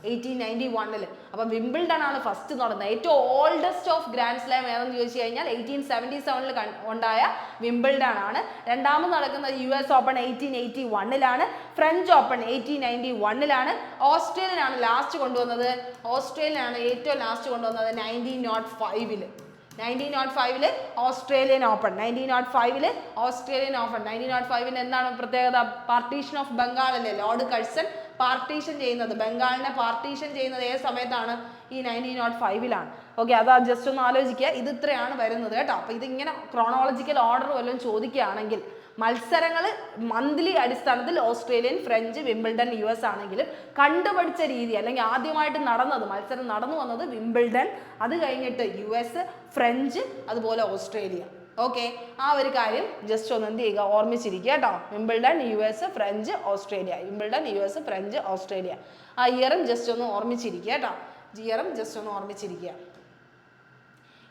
1891ൽ. അപ്പം വിംബിൾഡൺ ആണ് ഫസ്റ്റ് നടന്നത്. ഏറ്റവും ഓൾഡസ്റ്റ് ഓഫ് ഗ്രാൻഡ് സ്ലാം ഏതെന്ന് ചോദിച്ചു കഴിഞ്ഞാൽ 1877ൽ ഉണ്ടായ വിംബിൾഡൺ ആണ്. രണ്ടാമത് നടക്കുന്നത് US ഓപ്പൺ 1881ലാണ്. ഫ്രഞ്ച് ഓപ്പൺ 1891ലാണ്. ഓസ്ട്രേലിയനാണ് ഏറ്റവും ലാസ്റ്റ് കൊണ്ടുവന്നത് 1905ൽ. 1905 ഓസ്ട്രേലിയൻ ഓപ്പൺ. 1905 എന്താണ് പ്രത്യേകത? പാർട്ടീഷൻ ഓഫ് ബംഗാൾ അല്ലേ, ലോർഡ് കഴ്സൺ പാർട്ടീഷൻ ചെയ്യുന്നത്, ബംഗാളിനെ പാർട്ടീഷൻ ചെയ്യുന്നത് ഏത് സമയത്താണ്? ഈ 1905ലാണ്. ഓക്കെ, അത് ജസ്റ്റ് ഒന്ന് ആലോചിക്കുക. ഇത് ഇത്രയാണ് വരുന്നത് കേട്ടോ. അപ്പോൾ ഇതിങ്ങനെ ക്രോണോളജിക്കൽ ഓർഡർ വല്ലതും ചോദിക്കുകയാണെങ്കിൽ മത്സരങ്ങൾ മന്ത്ലി അടിസ്ഥാനത്തിൽ ഓസ്ട്രേലിയൻ, ഫ്രഞ്ച്, വിംബിൾഡൺ, US ആണെങ്കിലും കണ്ടുപിടിച്ച രീതി അല്ലെങ്കിൽ ആദ്യമായിട്ട് മത്സരം നടന്നു വന്നത് വിംബിൾഡൺ, അത് കഴിഞ്ഞിട്ട് US, ഫ്രഞ്ച്, അതുപോലെ ഓസ്ട്രേലിയ. ഓക്കെ, ആ ഒരു കാര്യം ജസ്റ്റ് ഒന്ന് എന്ത് ചെയ്യുക, ഓർമ്മിച്ചിരിക്കുക കേട്ടോ. Wimbledon, US, French, Australia. Wimbledon, US, French, Australia. ആ ഇയറും ജസ്റ്റ് ഒന്ന് ഓർമ്മിച്ചിരിക്കുക കേട്ടോ.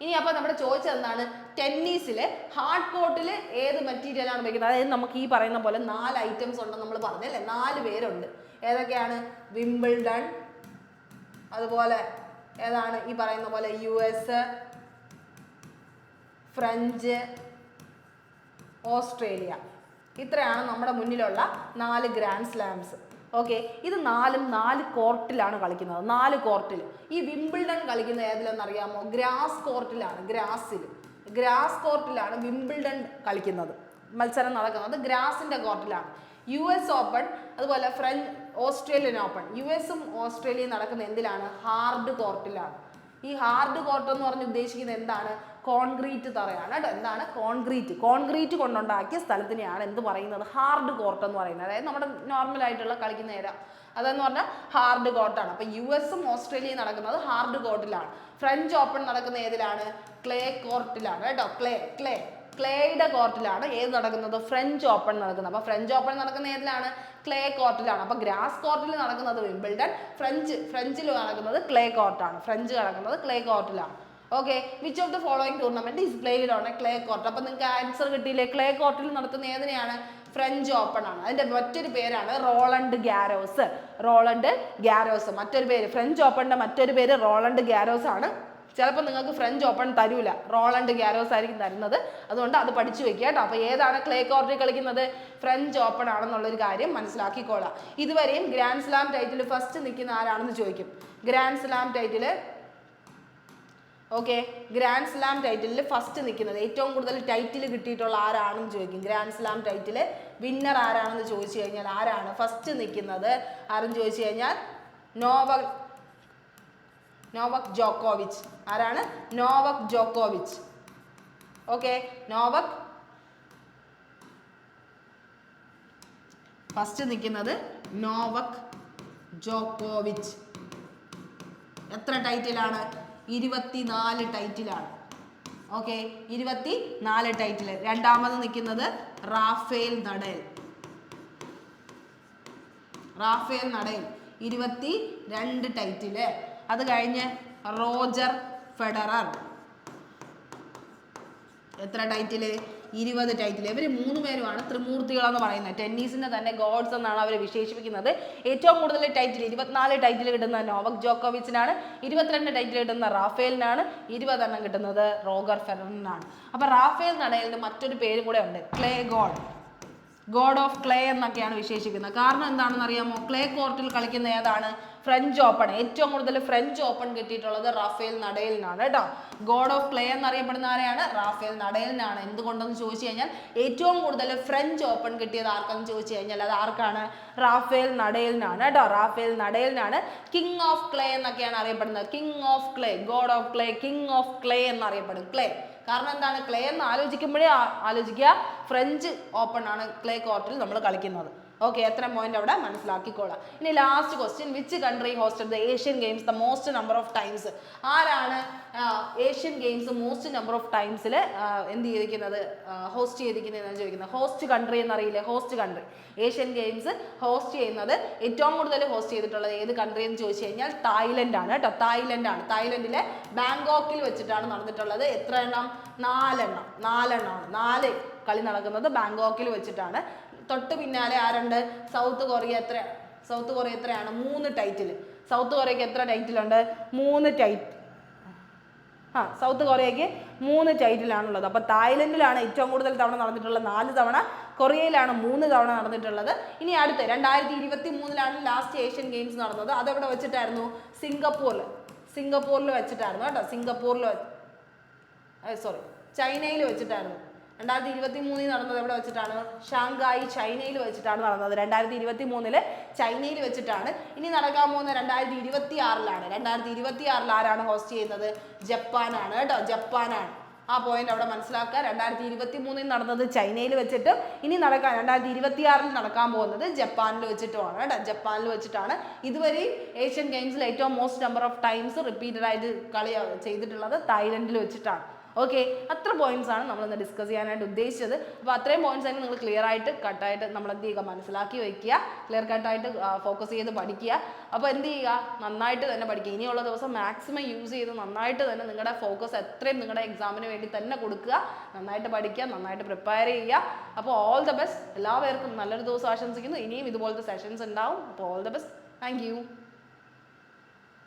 ഇനി അപ്പോൾ നമ്മുടെ ചോദിച്ചത് എന്താണ്? ടെന്നീസിൽ ഹാർഡ് കോർട്ടിൽ ഏത് മെറ്റീരിയലാണ് ഉപയോഗിക്കുന്നത്? അതായത് നമുക്ക് ഈ പറയുന്ന പോലെ 4 ഐറ്റംസ് ഉണ്ടെന്ന് നമ്മൾ പറഞ്ഞല്ലേ, 4 പേരുണ്ട്. ഏതൊക്കെയാണ്? വിംബിൾഡൺ, അതുപോലെ ഏതാണ് ഈ പറയുന്ന പോലെ US, ഫ്രഞ്ച്, ഓസ്ട്രേലിയ. ഇത്രയാണ് നമ്മുടെ മുന്നിലുള്ള 4 ഗ്രാൻഡ് സ്ലാംസ്. ഓക്കെ, ഇത് 4 കോർട്ടിലാണ് കളിക്കുന്നത്. 4 കോർട്ടിൽ. ഈ വിംബിൾഡൺ കളിക്കുന്നത് ഏതിലെന്നറിയാമോ? ഗ്രാസ് കോർട്ടിലാണ്. ഗ്രാസ് കോർട്ടിലാണ് വിംബിൾഡൺ കളിക്കുന്നത്. മത്സരം നടക്കുന്നത് ഗ്രാസിന്റെ കോർട്ടിലാണ്. US ഓപ്പൺ, അതുപോലെ ഓസ്ട്രേലിയൻ ഓപ്പൺ, USഉം ഓസ്ട്രേലിയയും നടക്കുന്ന എന്തിലാണ്? ഹാർഡ് കോർട്ടിലാണ്. ഈ ഹാർഡ് കോർട്ട് എന്ന് പറഞ്ഞ് ഉദ്ദേശിക്കുന്നത് എന്താണ്? കോൺക്രീറ്റ് തറയാണ് കേട്ടോ. എന്താണ്? കോൺക്രീറ്റ് കൊണ്ടുണ്ടാക്കിയ സ്ഥലത്തിനെയാണ് എന്ത് പറയുന്നത്? ഹാർഡ് കോർട്ട് എന്ന് പറയുന്നത്. അതായത് നമ്മുടെ നോർമൽ ആയിട്ടുള്ള കളിക്കുന്ന നേരം അതെന്ന് പറഞ്ഞാൽ ഹാർഡ് കോർട്ടാണ്. അപ്പം US ഉം ഓസ്ട്രേലിയയും നടക്കുന്നത് ഹാർഡ് കോർട്ടിലാണ്. ഫ്രഞ്ച് ഓപ്പൺ നടക്കുന്ന ഏതിലാണ്? ക്ലേ കോർട്ടിലാണ് കേട്ടോ. ക്ലേയുടെ കോർട്ടിലാണ് ഏത് നടക്കുന്നത്? ഫ്രഞ്ച് ഓപ്പൺ നടക്കുന്നത്. അപ്പോൾ ഫ്രഞ്ച് ഓപ്പൺ നടക്കുന്ന ഏതിലാണ്? ക്ലേ കോർട്ടിലാണ്. അപ്പോൾ ഗ്രാസ് കോർട്ടിൽ നടക്കുന്നത് വിംബിൾഡൺ, ഫ്രഞ്ചിൽ നടക്കുന്നത് ക്ലേ കോർട്ടാണ്. Okay, which of the following tournament is played on a clay court? അപ്പോൾ നിങ്ങൾക്ക് ആൻസർ കിട്ടിയില്ലേ? ക്ലേ കോർട്ടിൽ നടത്തുന്ന ഏതിനെയാണ്? ഫ്രഞ്ച് ഓപ്പൺ ആണ്. അതിന്റെ മറ്റൊരു പേരാണ് റോളണ്ട് ഗാരോസ്. മറ്റൊരു പേര് ഫ്രഞ്ച് ഓപ്പണിന്റെ മറ്റൊരു പേര് റോളണ്ട് ഗാരോസ് ആണ്. ചിലപ്പോൾ നിങ്ങൾക്ക് ഫ്രഞ്ച് ഓപ്പൺ തരൂല, റോളണ്ട് ഗാരോസ് ആയിരിക്കും തരുന്നത്. അതുകൊണ്ട് അത് പഠിച്ചു വെക്കുക കേട്ടോ. അപ്പോൾ ഏതാണ് ക്ലേ കോർട്ടിൽ കളിക്കുന്നത്? ഫ്രഞ്ച് ഓപ്പൺ ആണെന്നുള്ളൊരു കാര്യം മനസ്സിലാക്കിക്കോളാം. ഇതുവരെയും ഗ്രാൻഡ് സ്ലാം ടൈറ്റിൽ ഫസ്റ്റ് നിൽക്കുന്ന ആരാണെന്ന് ചോദിക്കും. ഗ്രാൻഡ് സ്ലാം ടൈറ്റിലിൽ ഫസ്റ്റ് നിൽക്കുന്നത്, ഏറ്റവും കൂടുതൽ ടൈറ്റിൽ കിട്ടിയിട്ടുള്ള ആരാണെന്ന് ചോദിക്കും. ഗ്രാൻഡ് സ്ലാം ടൈറ്റിൽ വിന്നർ ആരാണെന്ന് ചോദിച്ചു കഴിഞ്ഞാൽ ആരാണ് ഫസ്റ്റ് നിൽക്കുന്നത്? ആരെന്ന് ചോദിച്ചു കഴിഞ്ഞാൽ നോവക് ജോക്കോവിച്ച്. ആരാണ്? നോവക് ജോക്കോവിച്ച്. ഓക്കെ, ഫസ്റ്റ് നിൽക്കുന്നത് നോവക് ജോക്കോവിച്ച്. എത്ര ടൈറ്റിലാണ്? 24 ടൈറ്റിലാണ്. Okay, 24 title. രണ്ടാമത് നിൽക്കുന്നത് റാഫേൽ നഡാൽ. 22 ടൈറ്റില്. അത് കഴിഞ്ഞ് റോജർ ഫെഡറർ. എത്ര ടൈറ്റില്? 20 ടൈറ്റിൽ. ഇവർ 3 പേരുമാണ് ത്രിമൂർത്തികളെന്ന് പറയുന്നത്. ടെന്നീസിന്റെ തന്നെ ഗോഡ്സ് എന്നാണ് അവർ വിശേഷിപ്പിക്കുന്നത്. ഏറ്റവും കൂടുതൽ ടൈറ്റിൽ 24 ടൈറ്റിൽ കിട്ടുന്ന നോവക് ജോക്കോവിച്ചിനാണ്, 22 ടൈറ്റിൽ കിട്ടുന്ന റാഫേലിനാണ്, 20 എണ്ണം കിട്ടുന്നത് റോഗർ ഫെഡററിനാണ്. അപ്പൊ റാഫേൽ നടേലിന് മറ്റൊരു പേര് കൂടെ ഉണ്ട്, clay God, God of clay എന്നൊക്കെയാണ് വിശേഷിക്കുന്നത്. കാരണം എന്താണെന്ന് അറിയാമോ? ക്ലേ കോർട്ടിൽ കളിക്കുന്ന ഏതാണ്? French open. ഏറ്റവും കൂടുതൽ ഫ്രഞ്ച് ഓപ്പൺ കിട്ടിയിട്ടുള്ളത് റാഫേൽ നടേലിനാണ് കേട്ടോ. ഗോഡ് ഓഫ് ക്ലേ എന്നറിയപ്പെടുന്ന ആരെയാണ്? റാഫേൽ നടേലിനാണ്. എന്തുകൊണ്ടെന്ന് ചോദിച്ചു കഴിഞ്ഞാൽ ഏറ്റവും കൂടുതൽ ഫ്രഞ്ച് ഓപ്പൺ കിട്ടിയത് ആർക്കെന്ന് ചോദിച്ചു കഴിഞ്ഞാൽ അത് ആർക്കാണ്? റാഫേൽ നടേലിനാണ് കേട്ടോ. റാഫേൽ നടേലിനാണ്. കിങ് ഓഫ് ക്ലേ എന്നൊക്കെയാണ് അറിയപ്പെടുന്നത്. King of clay, god of clay, king of clay എന്നറിയപ്പെടും. ക്ലേ കാരണം എന്താണ്? ക്ലേ എന്ന് ആലോചിക്കുമ്പോഴേ ആലോചിക്കുക ഫ്രഞ്ച് ഓപ്പൺ ആണ് ക്ലേ കോർട്ടിൽ നമ്മൾ കളിക്കുന്നത്. ഓക്കെ, എത്ര പോയിന്റ് അവിടെ മനസ്സിലാക്കിക്കോളാം. ഇനി last question, which country hosted the Asian games the most number of times? ആരാണ് Asian games most number of ടൈംസിൽ എന്ത് ചെയ്തിരിക്കുന്നത്, ഹോസ്റ്റ് ചെയ്തിരിക്കുന്നതെന്ന് ചോദിക്കുന്നത്? ഹോസ്റ്റ് കൺട്രി എന്നറിയില്ലേ? Host country. Asian games host ചെയ്യുന്നത് ഏറ്റവും കൂടുതൽ ഹോസ്റ്റ് ചെയ്തിട്ടുള്ളത് ഏത് കൺട്രി എന്ന് ചോദിച്ചു കഴിഞ്ഞാൽ തായ്ലൻഡ് ആണ് കേട്ടോ. തായ്ലൻഡ് ആണ്. തായ്ലൻഡിലെ ബാങ്കോക്കിൽ വെച്ചിട്ടാണ് നടന്നിട്ടുള്ളത്. എത്ര എണ്ണം? 4 എണ്ണം. 4 കളി നടക്കുന്നത് ബാങ്കോക്കിൽ വെച്ചിട്ടാണ്. തൊട്ട് പിന്നാലെ ആരുണ്ട്? South Korea. സൗത്ത് കൊറിയ എത്രയാണ്? 3 ടൈറ്റിൽ. സൗത്ത് കൊറിയക്ക് എത്ര ടൈറ്റിലുണ്ട്? 3 ടൈറ്റിൽ. സൗത്ത് കൊറിയക്ക് 3 ടൈറ്റിലാണുള്ളത്. അപ്പോൾ തായ്ലൻഡിലാണ് ഏറ്റവും കൂടുതൽ തവണ നടന്നിട്ടുള്ളത്, 4 തവണ. കൊറിയയിലാണ് 3 തവണ നടന്നിട്ടുള്ളത്. ഇനി അടുത്ത് 2023 ലാസ്റ്റ് ഏഷ്യൻ ഗെയിംസ് നടന്നത്. അതെവിടെ വെച്ചിട്ടായിരുന്നു? സിംഗപ്പൂരിൽ വെച്ചിട്ടായിരുന്നു കേട്ടോ. ചൈനയിൽ വെച്ചിട്ടായിരുന്നു. 2023 നടന്നത് എവിടെ വെച്ചിട്ടാണ്? ഷാങ്കായി, ചൈനയിൽ വെച്ചിട്ടാണ് നടന്നത്. 2023 ചൈനയിൽ വെച്ചിട്ടാണ്. ഇനി നടക്കാൻ പോകുന്ന 2026 2026 ആരാണ് ഹോസ്റ്റ് ചെയ്യുന്നത്? ജപ്പാനാണ് കേട്ടോ. ജപ്പാനാണ്. ആ പോയിന്റ് അവിടെ മനസ്സിലാക്കുക. 2023 നടന്നത് ചൈനയിൽ വെച്ചിട്ടും ഇനി 2026 നടക്കാൻ പോകുന്നത് ജപ്പാനിൽ വെച്ചിട്ടുമാണ് കേട്ടോ. ജപ്പാനിൽ വെച്ചിട്ടാണ്. ഇതുവരെ ഏഷ്യൻ ഗെയിംസിൽ ഏറ്റവും most number of times repeated ആയിട്ട് കളി ചെയ്തിട്ടുള്ളത് തായ്ലൻഡിൽ വെച്ചിട്ടാണ്. ഓക്കെ, അത്ര പോയിന്റ്സ് ആണ് നമ്മളിന്ന് ഡിസ്കസ് ചെയ്യാനായിട്ട് ഉദ്ദേശിച്ചത്. അപ്പോൾ അത്രയും പോയിന്റ്സ് ആയിട്ട് നിങ്ങൾ ക്ലിയർ ആയിട്ട് കട്ടായിട്ട് നമ്മൾ എന്ത് ചെയ്യുക, മനസ്സിലാക്കി വയ്ക്കുക. ക്ലിയർ കട്ടായിട്ട് ഫോക്കസ് ചെയ്ത് പഠിക്കുക. അപ്പോൾ എന്ത് ചെയ്യുക, നന്നായിട്ട് തന്നെ പഠിക്കുക. ഇനിയുള്ള ദിവസം മാക്സിമം യൂസ് ചെയ്ത് നന്നായിട്ട് തന്നെ നിങ്ങളുടെ ഫോക്കസ് എത്രയും നിങ്ങളുടെ എക്സാമിന് വേണ്ടി തന്നെ കൊടുക്കുക. നന്നായിട്ട് പഠിക്കുക, നന്നായിട്ട് പ്രിപ്പയർ ചെയ്യുക. അപ്പോൾ ഓൾ ദ ബെസ്റ്റ്. എല്ലാവർക്കും നല്ലൊരു ദിവസം ആശംസിക്കുന്നു. ഇനിയും ഇതുപോലത്തെ സെഷൻസ് ഉണ്ടാവും. അപ്പോൾ all the best. Thank you.